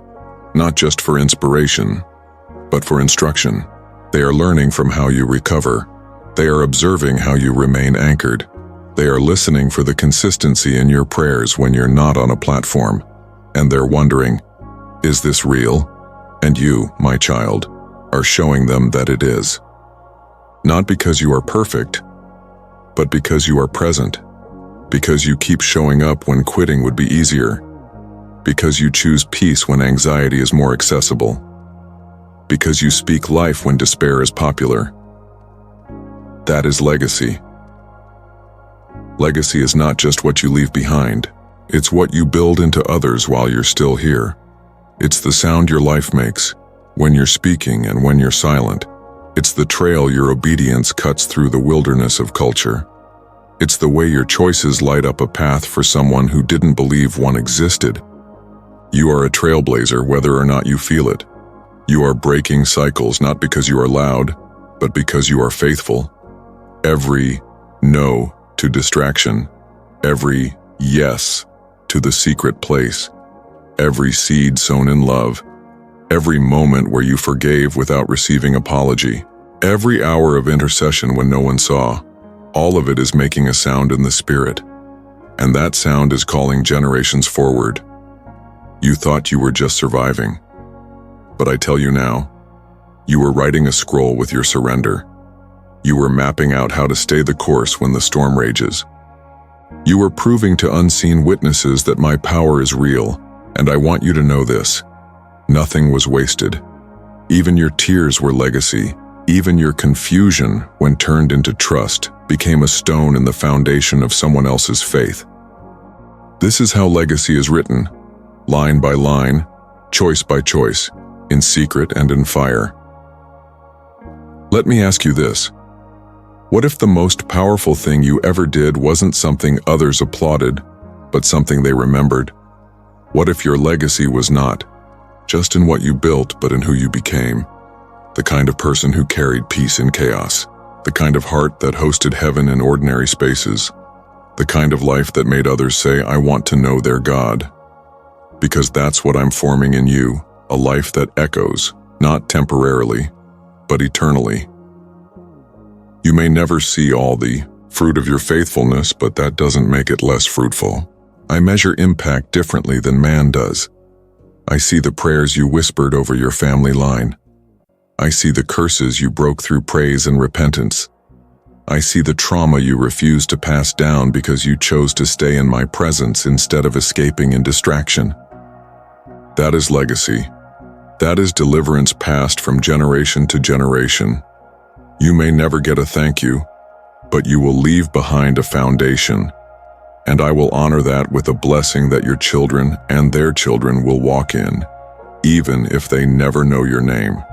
not just for inspiration, but for instruction. They are learning from how you recover. They are observing how you remain anchored. They are listening for the consistency in your prayers when you're not on a platform. And they're wondering, is this real? And you, my child, are showing them that it is. Not because you are perfect, but because you are present. Because you keep showing up when quitting would be easier. Because you choose peace when anxiety is more accessible. Because you speak life when despair is popular. That is legacy. Legacy is not just what you leave behind. It's what you build into others while you're still here. It's the sound your life makes, when you're speaking and when you're silent. It's the trail your obedience cuts through the wilderness of culture. It's the way your choices light up a path for someone who didn't believe one existed. You are a trailblazer whether or not you feel it. You are breaking cycles not because you are loud, but because you are faithful. Every no to distraction, every yes to the secret place, every seed sown in love, every moment where you forgave without receiving apology, every hour of intercession when no one saw, all of it is making a sound in the spirit. And that sound is calling generations forward. You thought you were just surviving. But I tell you now, you were writing a scroll with your surrender. You were mapping out how to stay the course when the storm rages. You were proving to unseen witnesses that my power is real, and I want you to know this. Nothing was wasted. Even your tears were legacy. Even your confusion, when turned into trust, became a stone in the foundation of someone else's faith. This is how legacy is written, line by line, choice by choice, in secret and in fire. Let me ask you this. What if the most powerful thing you ever did wasn't something others applauded, but something they remembered? What if your legacy was not just in what you built, but in who you became? The kind of person who carried peace in chaos, the kind of heart that hosted heaven in ordinary spaces, the kind of life that made others say, I want to know their God. Because that's what I'm forming in you, a life that echoes, not temporarily, but eternally. You may never see all the fruit of your faithfulness, but that doesn't make it less fruitful. I measure impact differently than man does. I see the prayers you whispered over your family line. I see the curses you broke through praise and repentance. I see the trauma you refused to pass down because you chose to stay in my presence instead of escaping in distraction. That is legacy. That is deliverance passed from generation to generation. You may never get a thank you, but you will leave behind a foundation, and I will honor that with a blessing that your children and their children will walk in, even if they never know your name.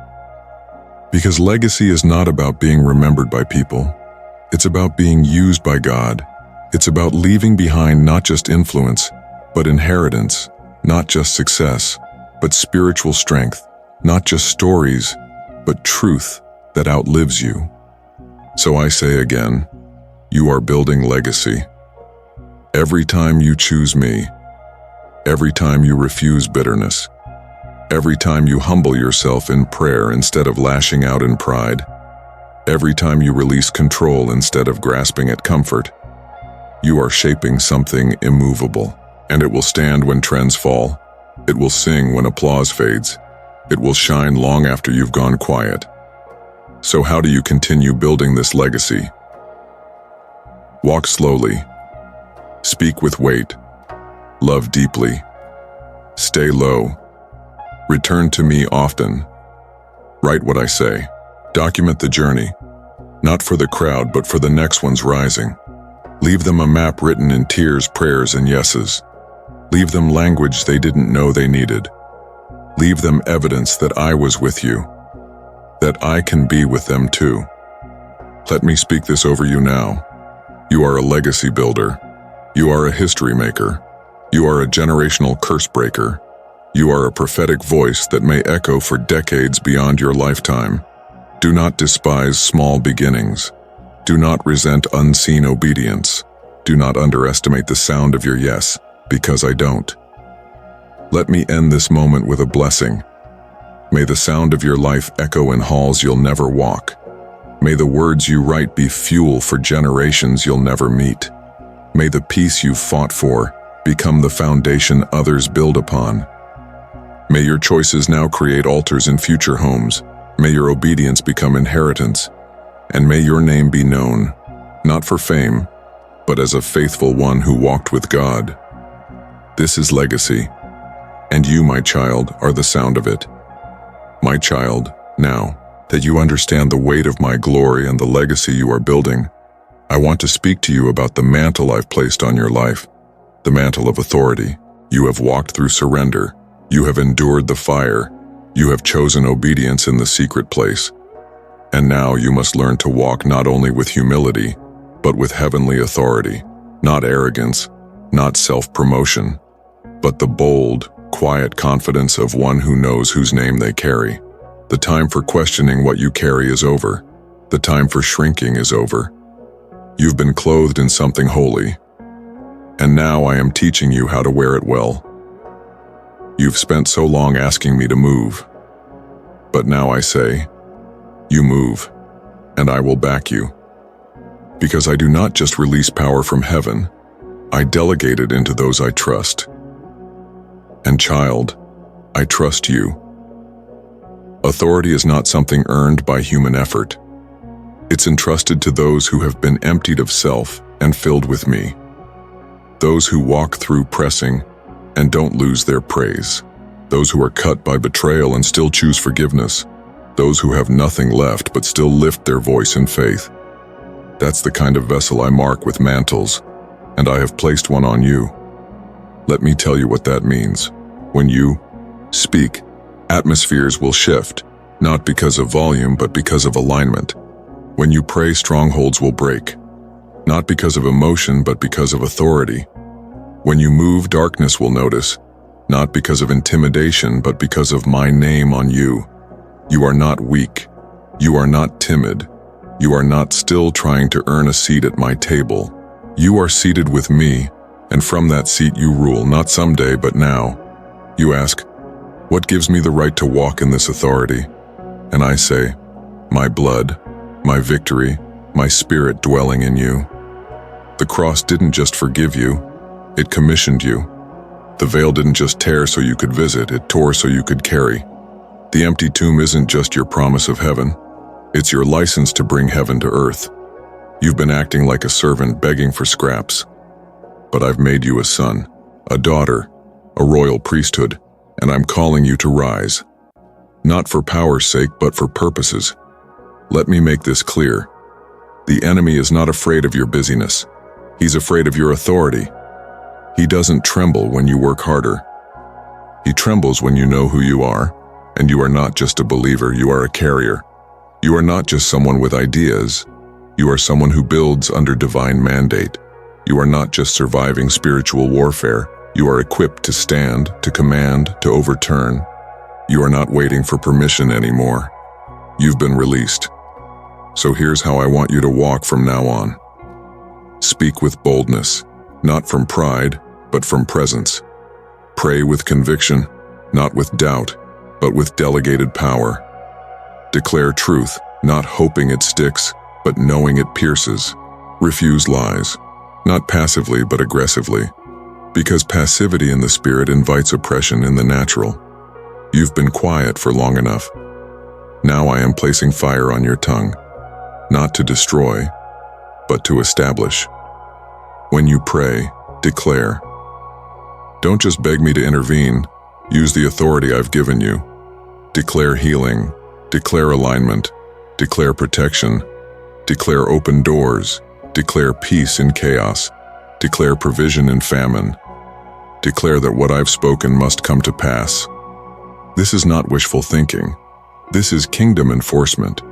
Because legacy is not about being remembered by people. It's about being used by God. It's about leaving behind not just influence, but inheritance, not just success, but spiritual strength, not just stories, but truth that outlives you. So I say again, you are building legacy. Every time you choose me, every time you refuse bitterness, every time you humble yourself in prayer instead of lashing out in pride, every time you release control instead of grasping at comfort, you are shaping something immovable, and it will stand when trends fall. It will sing when applause fades. It will shine long after you've gone quiet. So how do you continue building this legacy? Walk slowly. Speak with weight. Love deeply. Stay low. Return to me often. Write what I say. Document the journey, not for the crowd but for the next one's rising. Leave them a map written in tears, prayers, and yeses. Leave them language they didn't know they needed. Leave them evidence that I was with you, that I can be with them too. Let me speak this over you now. You are a legacy builder. You are a history maker. You are a generational curse breaker. You are a prophetic voice that may echo for decades beyond your lifetime. Do not despise small beginnings. Do not resent unseen obedience. Do not underestimate the sound of your yes, because I don't. Let me end this moment with a blessing. May the sound of your life echo in halls you'll never walk. May the words you write be fuel for generations you'll never meet. May the peace you've fought for become the foundation others build upon. May your choices now create altars in future homes. May your obedience become inheritance. And may your name be known, not for fame, but as a faithful one who walked with God. This is legacy, and you, my child, are the sound of it. My child, now that you understand the weight of my glory and the legacy you are building, I want to speak to you about the mantle I've placed on your life, the mantle of authority. You have walked through surrender. You have endured the fire. You have chosen obedience in the secret place. And now you must learn to walk not only with humility, but with heavenly authority, not arrogance, not self-promotion, but the bold, quiet confidence of one who knows whose name they carry. The time for questioning what you carry is over. The time for shrinking is over. You've been clothed in something holy, and now I am teaching you how to wear it well. You've spent so long asking me to move, but now I say, you move, and I will back you. Because I do not just release power from heaven, I delegate it into those I trust. And child, I trust you. Authority is not something earned by human effort. It's entrusted to those who have been emptied of self and filled with me. Those who walk through pressing and don't lose their praise. Those who are cut by betrayal and still choose forgiveness. Those who have nothing left but still lift their voice in faith. That's the kind of vessel I mark with mantles, and I have placed one on you. Let me tell you what that means. When you speak, atmospheres will shift, not because of volume but because of alignment. When you pray, strongholds will break, not because of emotion but because of authority. When you move, darkness will notice, not because of intimidation but because of my name on you. You are not weak. You are not timid. You are not still trying to earn a seat at my table. You are seated with me, and from that seat you rule, not someday but now. You ask, what gives me the right to walk in this authority? And I say, my blood, my victory, my spirit dwelling in you. The cross didn't just forgive you, it commissioned you. The veil didn't just tear so you could visit, it tore so you could carry. The empty tomb isn't just your promise of heaven, it's your license to bring heaven to earth. You've been acting like a servant begging for scraps, but I've made you a son, a daughter, a royal priesthood, and I'm calling you to rise. Not for power's sake, but for purposes. Let me make this clear. The enemy is not afraid of your busyness. He's afraid of your authority. He doesn't tremble when you work harder. He trembles when you know who you are, and you are not just a believer, you are a carrier. You are not just someone with ideas. You are someone who builds under divine mandate. You are not just surviving spiritual warfare. You are equipped to stand, to command, to overturn. You are not waiting for permission anymore. You've been released. So here's how I want you to walk from now on. Speak with boldness, not from pride, but from presence. Pray with conviction, not with doubt, but with delegated power. Declare truth, not hoping it sticks, but knowing it pierces. Refuse lies, not passively but aggressively, because passivity in the spirit invites oppression in the natural. You've been quiet for long enough. Now I am placing fire on your tongue, not to destroy, but to establish. When you pray, declare. Don't just beg me to intervene, Use the authority I've given you. Declare healing, declare alignment, declare protection, declare open doors, declare peace in chaos, declare provision in famine. Declare that what I've spoken must come to pass. This is not wishful thinking. This is kingdom enforcement.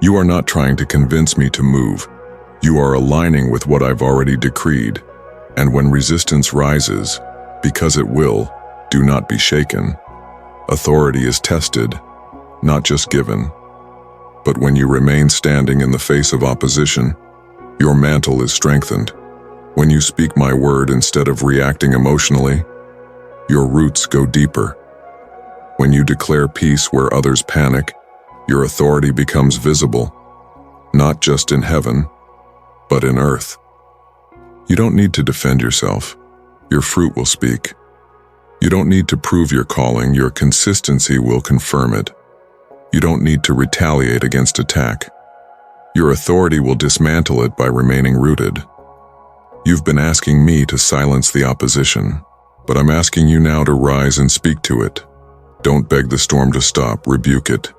You are not trying to convince me to move. You are aligning with what I've already decreed. And when resistance rises, because it will, do not be shaken. Authority is tested, not just given. But when you remain standing in the face of opposition, your mantle is strengthened. When you speak my word instead of reacting emotionally, your roots go deeper. When you declare peace where others panic, your authority becomes visible, not just in heaven, but in earth. You don't need to defend yourself. Your fruit will speak. You don't need to prove your calling. Your consistency will confirm it. You don't need to retaliate against attack. Your authority will dismantle it by remaining rooted. You've been asking me to silence the opposition, but I'm asking you now to rise and speak to it. Don't beg the storm to stop, rebuke it.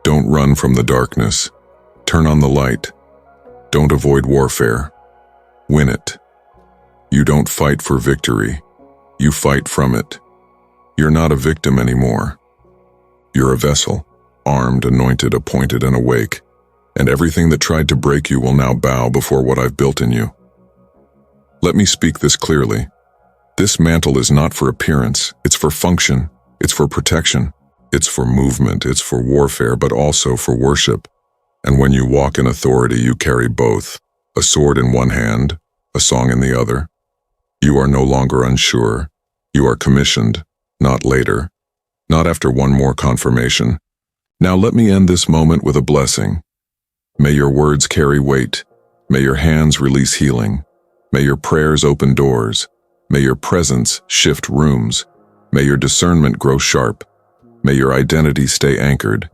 Don't run from the darkness. Turn on the light. Don't avoid warfare. Win it. You don't fight for victory. You fight from it. You're not a victim anymore. You're a vessel, armed, anointed, appointed, and awake, and everything that tried to break you will now bow before what I've built in you. Let me speak this clearly. This mantle is not for appearance, it's for function, it's for protection, it's for movement, it's for warfare, but also for worship. And when you walk in authority, you carry both, a sword in one hand, a song in the other. You are no longer unsure. You are commissioned, not later, not after one more confirmation. Now let me end this moment with a blessing. May your words carry weight. May your hands release healing. May your prayers open doors. May your presence shift rooms. May your discernment grow sharp. May your identity stay anchored.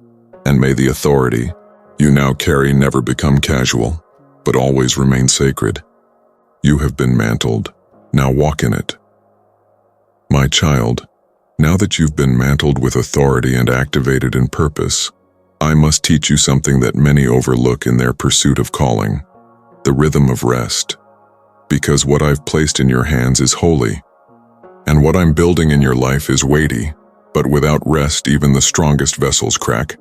And may the authority you now carry never become casual, but always remain sacred. You have been mantled. Now walk in it. My child, now that you've been mantled with authority and activated in purpose, I must teach you something that many overlook in their pursuit of calling, the rhythm of rest. Because what I've placed in your hands is holy, and what I'm building in your life is weighty, but without rest even the strongest vessels crack.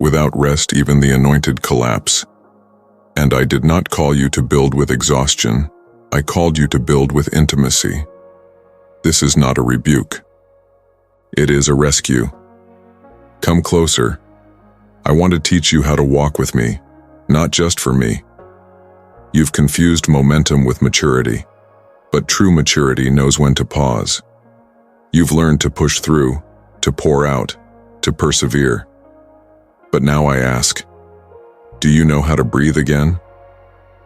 Without rest even the anointed collapse. And I did not call you to build with exhaustion, I called you to build with intimacy. This is not a rebuke. It is a rescue. Come closer. I want to teach you how to walk with me, not just for me. You've confused momentum with maturity, but true maturity knows when to pause. You've learned to push through, to pour out, to persevere. But now I ask, do you know how to breathe again?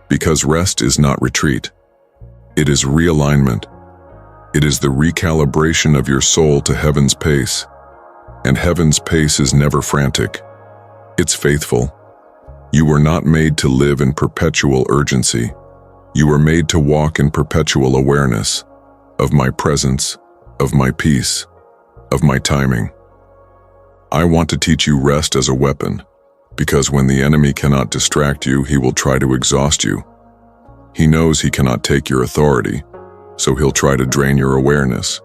Because rest is not retreat. It is realignment. It is the recalibration of your soul to heaven's pace. And heaven's pace is never frantic. It's faithful. You were not made to live in perpetual urgency. You were made to walk in perpetual awareness of my presence, of my peace, of my timing. I want to teach you rest as a weapon, because when the enemy cannot distract you, he will try to exhaust you. He knows he cannot take your authority, so he'll try to drain your awareness.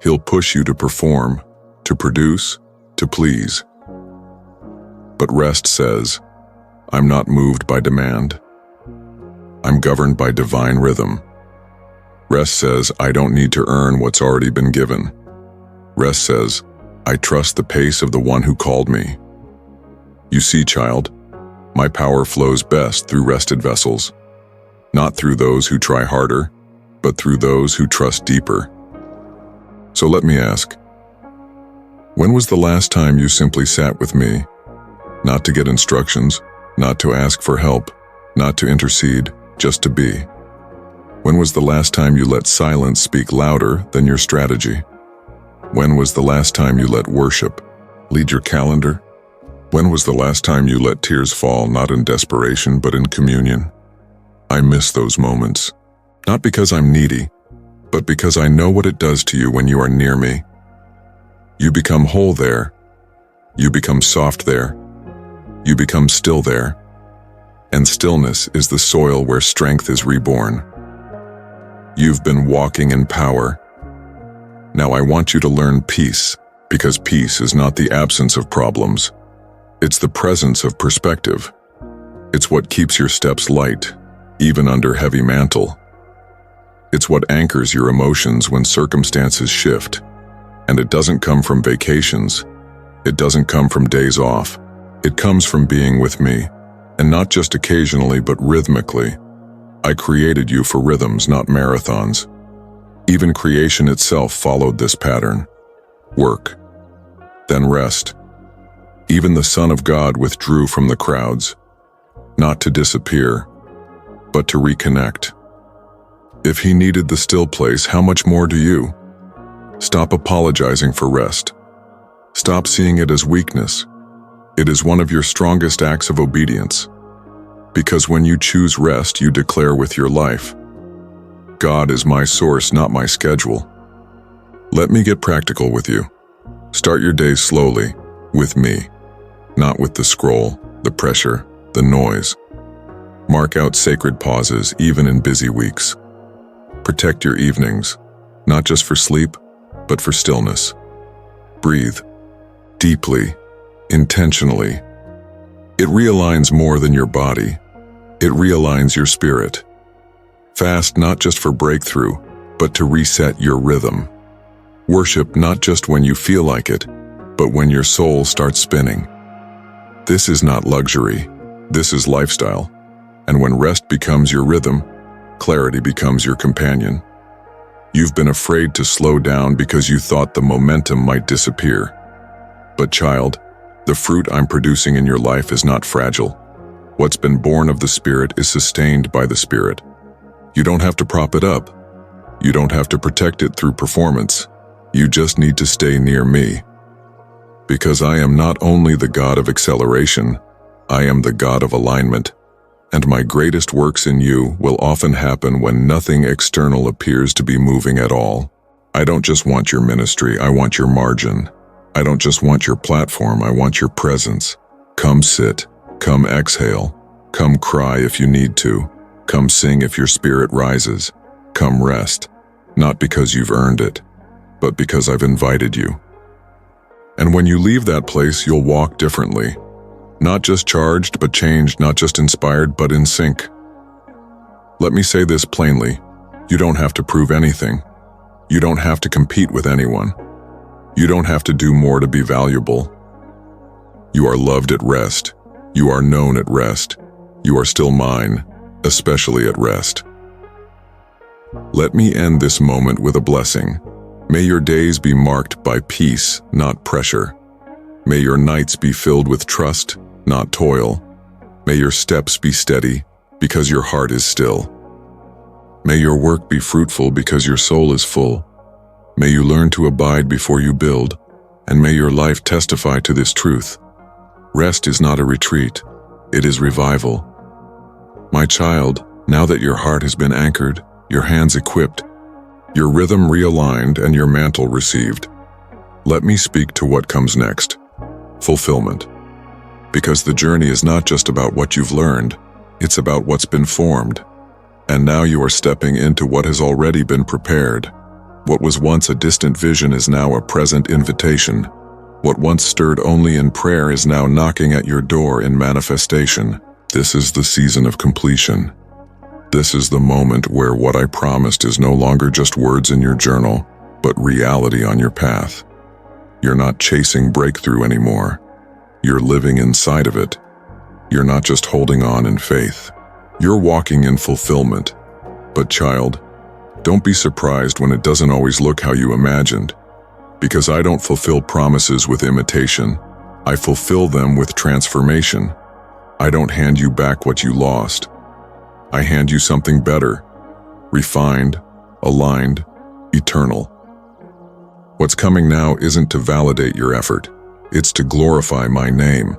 He'll push you to perform, to produce, to please. But rest says, I'm not moved by demand. I'm governed by divine rhythm. Rest says, I don't need to earn what's already been given. Rest says, I trust the pace of the one who called me. You see, child, my power flows best through rested vessels, not through those who try harder, but through those who trust deeper. So let me ask, when was the last time you simply sat with me, not to get instructions, not to ask for help, not to intercede, just to be? When was the last time you let silence speak louder than your strategy? When was the last time you let worship lead your calendar? When was the last time you let tears fall, not in desperation, but in communion? I miss those moments, not because I'm needy, but because I know what it does to you when you are near me. You become whole there. You become soft there. You become still there. And stillness is the soil where strength is reborn. You've been walking in power. Now I want you to learn peace, because peace is not the absence of problems. It's the presence of perspective. It's what keeps your steps light, even under heavy mantle. It's what anchors your emotions when circumstances shift. And it doesn't come from vacations. It doesn't come from days off. It comes from being with me, and not just occasionally, but rhythmically. I created you for rhythms, not marathons. Even creation itself followed this pattern. Work, then rest. Even the Son of God withdrew from the crowds, not to disappear, but to reconnect. If he needed the still place, how much more do you? Stop apologizing for rest. Stop seeing it as weakness. It is one of your strongest acts of obedience. Because when you choose rest, you declare with your life, God is my source, not my schedule. Let me get practical with you. Start your day slowly, with me, not with the scroll, the pressure, the noise. Mark out sacred pauses, even in busy weeks. Protect your evenings, not just for sleep, but for stillness. Breathe, deeply, intentionally. It realigns more than your body. It realigns your spirit. Fast not just for breakthrough, but to reset your rhythm. Worship not just when you feel like it, but when your soul starts spinning. This is not luxury. This is lifestyle. And when rest becomes your rhythm, clarity becomes your companion. You've been afraid to slow down because you thought the momentum might disappear. But child, the fruit I'm producing in your life is not fragile. What's been born of the Spirit is sustained by the Spirit. You don't have to prop it up. You don't have to protect it through performance. You just need to stay near me. Because I am not only the God of acceleration, I am the God of alignment. And my greatest works in you will often happen when nothing external appears to be moving at all. I don't just want your ministry, I want your margin. I don't just want your platform, I want your presence. Come sit, come exhale, come cry if you need to, come sing if your spirit rises, come rest, not because you've earned it, but because I've invited you. And when you leave that place, you'll walk differently. Not just charged, but changed, not just inspired, but in sync. Let me say this plainly. You don't have to prove anything. You don't have to compete with anyone. You don't have to do more to be valuable. You are loved at rest. You are known at rest. You are still mine, especially at rest. Let me end this moment with a blessing. May your days be marked by peace, not pressure. May your nights be filled with trust, not toil. May your steps be steady, because your heart is still. May your work be fruitful because your soul is full. May you learn to abide before you build, and may your life testify to this truth. Rest is not a retreat, it is revival. My child, now that your heart has been anchored, your hands equipped, your rhythm realigned, and your mantle received, let me speak to what comes next. Fulfillment. Because the journey is not just about what you've learned, it's about what's been formed. And now you are stepping into what has already been prepared. What was once a distant vision is now a present invitation. What once stirred only in prayer is now knocking at your door in manifestation. This is the season of completion. This is the moment where what I promised is no longer just words in your journal, but reality on your path. You're not chasing breakthrough anymore. You're living inside of it. You're not just holding on in faith. You're walking in fulfillment. But child, don't be surprised when it doesn't always look how you imagined. Because I don't fulfill promises with imitation. I fulfill them with transformation. I don't hand you back what you lost. I hand you something better, refined, aligned, eternal. What's coming now isn't to validate your effort. It's to glorify my name.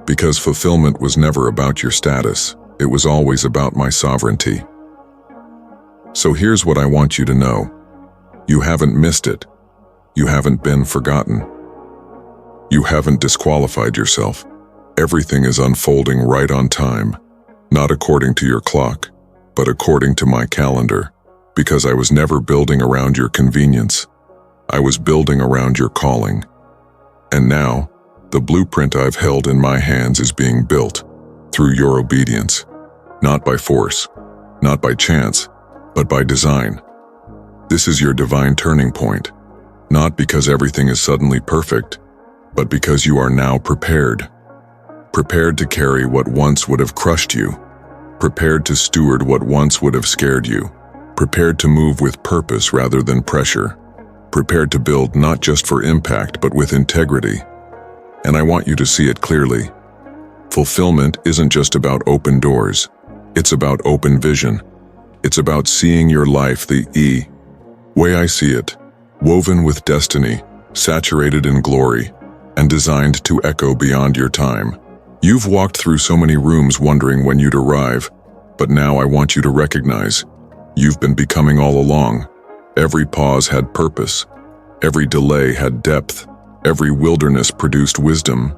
Because fulfillment was never about your status. It was always about my sovereignty. So here's what I want you to know. You haven't missed it. You haven't been forgotten. You haven't disqualified yourself. Everything is unfolding right on time, not according to your clock, but according to my calendar, because I was never building around your convenience. I was building around your calling. And now, the blueprint I've held in my hands is being built through your obedience, not by force, not by chance, but by design. This is your divine turning point, not because everything is suddenly perfect, but because you are now prepared. Prepared to carry what once would have crushed you, prepared to steward what once would have scared you, prepared to move with purpose rather than pressure, prepared to build not just for impact but with integrity. And I want you to see it clearly. Fulfillment isn't just about open doors, it's about open vision. It's about seeing your life the way I see it, woven with destiny, saturated in glory, and designed to echo beyond your time. You've walked through so many rooms wondering when you'd arrive, but now I want you to recognize, you've been becoming all along. Every pause had purpose. Every delay had depth. Every wilderness produced wisdom.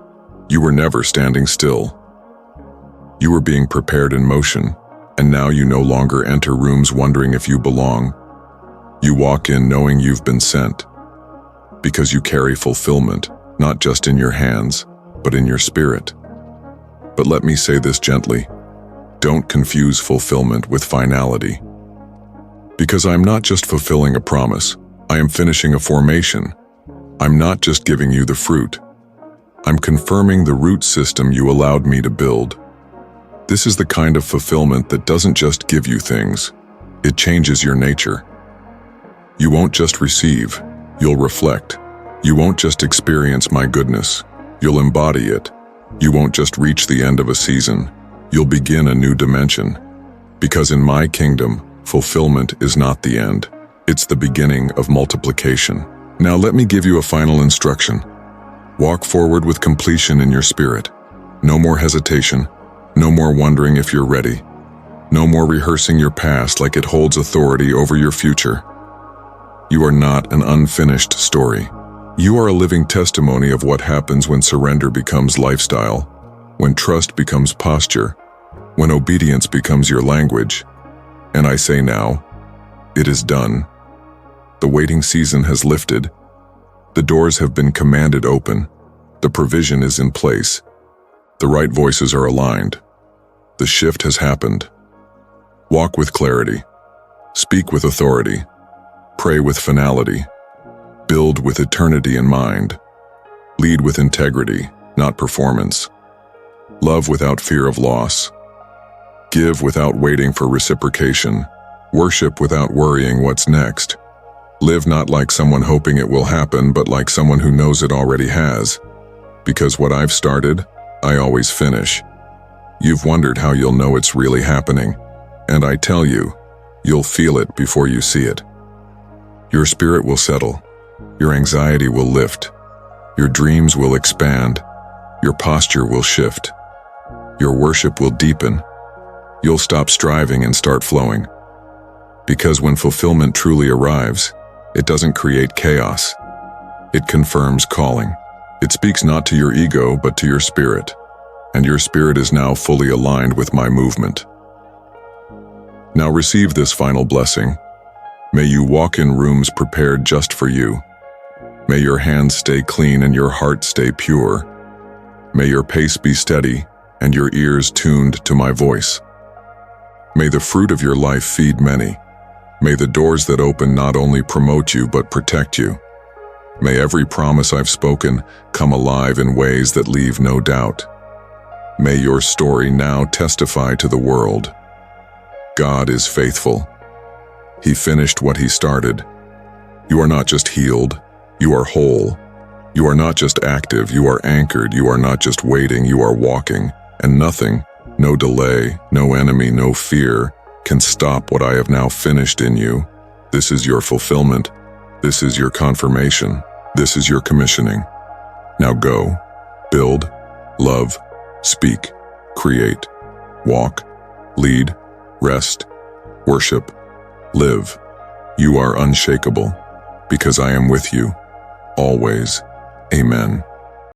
You were never standing still. You were being prepared in motion, and now you no longer enter rooms wondering if you belong. You walk in knowing you've been sent, because you carry fulfillment, not just in your hands, but in your spirit. But let me say this gently, don't confuse fulfillment with finality. Because I'm not just fulfilling a promise, I am finishing a formation. I'm not just giving you the fruit. I'm confirming the root system you allowed me to build. This is the kind of fulfillment that doesn't just give you things, it changes your nature. You won't just receive, you'll reflect. You won't just experience my goodness, you'll embody it. You won't just reach the end of a season, you'll begin a new dimension. Because in my kingdom, fulfillment is not the end, it's the beginning of multiplication. Now let me give you a final instruction. Walk forward with completion in your spirit. No more hesitation, no more wondering if you're ready. No more rehearsing your past like it holds authority over your future. You are not an unfinished story. You are a living testimony of what happens when surrender becomes lifestyle, when trust becomes posture, when obedience becomes your language. And I say now, it is done. The waiting season has lifted. The doors have been commanded open. The provision is in place. The right voices are aligned. The shift has happened. Walk with clarity. Speak with authority. Pray with finality. Build with eternity in mind. Lead with integrity, not performance. Love without fear of loss. Give without waiting for reciprocation. Worship without worrying what's next. Live not like someone hoping it will happen, but like someone who knows it already has. Because what I've started, I always finish. You've wondered how you'll know it's really happening, and I tell you, you'll feel it before you see it. Your spirit will settle. Your anxiety will lift. Your dreams will expand. Your posture will shift. Your worship will deepen. You'll stop striving and start flowing. Because when fulfillment truly arrives, it doesn't create chaos. It confirms calling. It speaks not to your ego, but to your spirit. And your spirit is now fully aligned with my movement. Now receive this final blessing. May you walk in rooms prepared just for you. May your hands stay clean and your heart stay pure. May your pace be steady and your ears tuned to my voice. May the fruit of your life feed many. May the doors that open not only promote you but protect you. May every promise I've spoken come alive in ways that leave no doubt. May your story now testify to the world. God is faithful. He finished what he started. You are not just healed, you are whole. You are not just active, you are anchored. You are not just waiting, you are walking. And nothing, no delay, no enemy, no fear, can stop what I have now finished in you. This is your fulfillment. This is your confirmation. This is your commissioning. Now go, build, love, speak, create, walk, lead, rest, worship, live. You are unshakable because I am with you. always. Amen.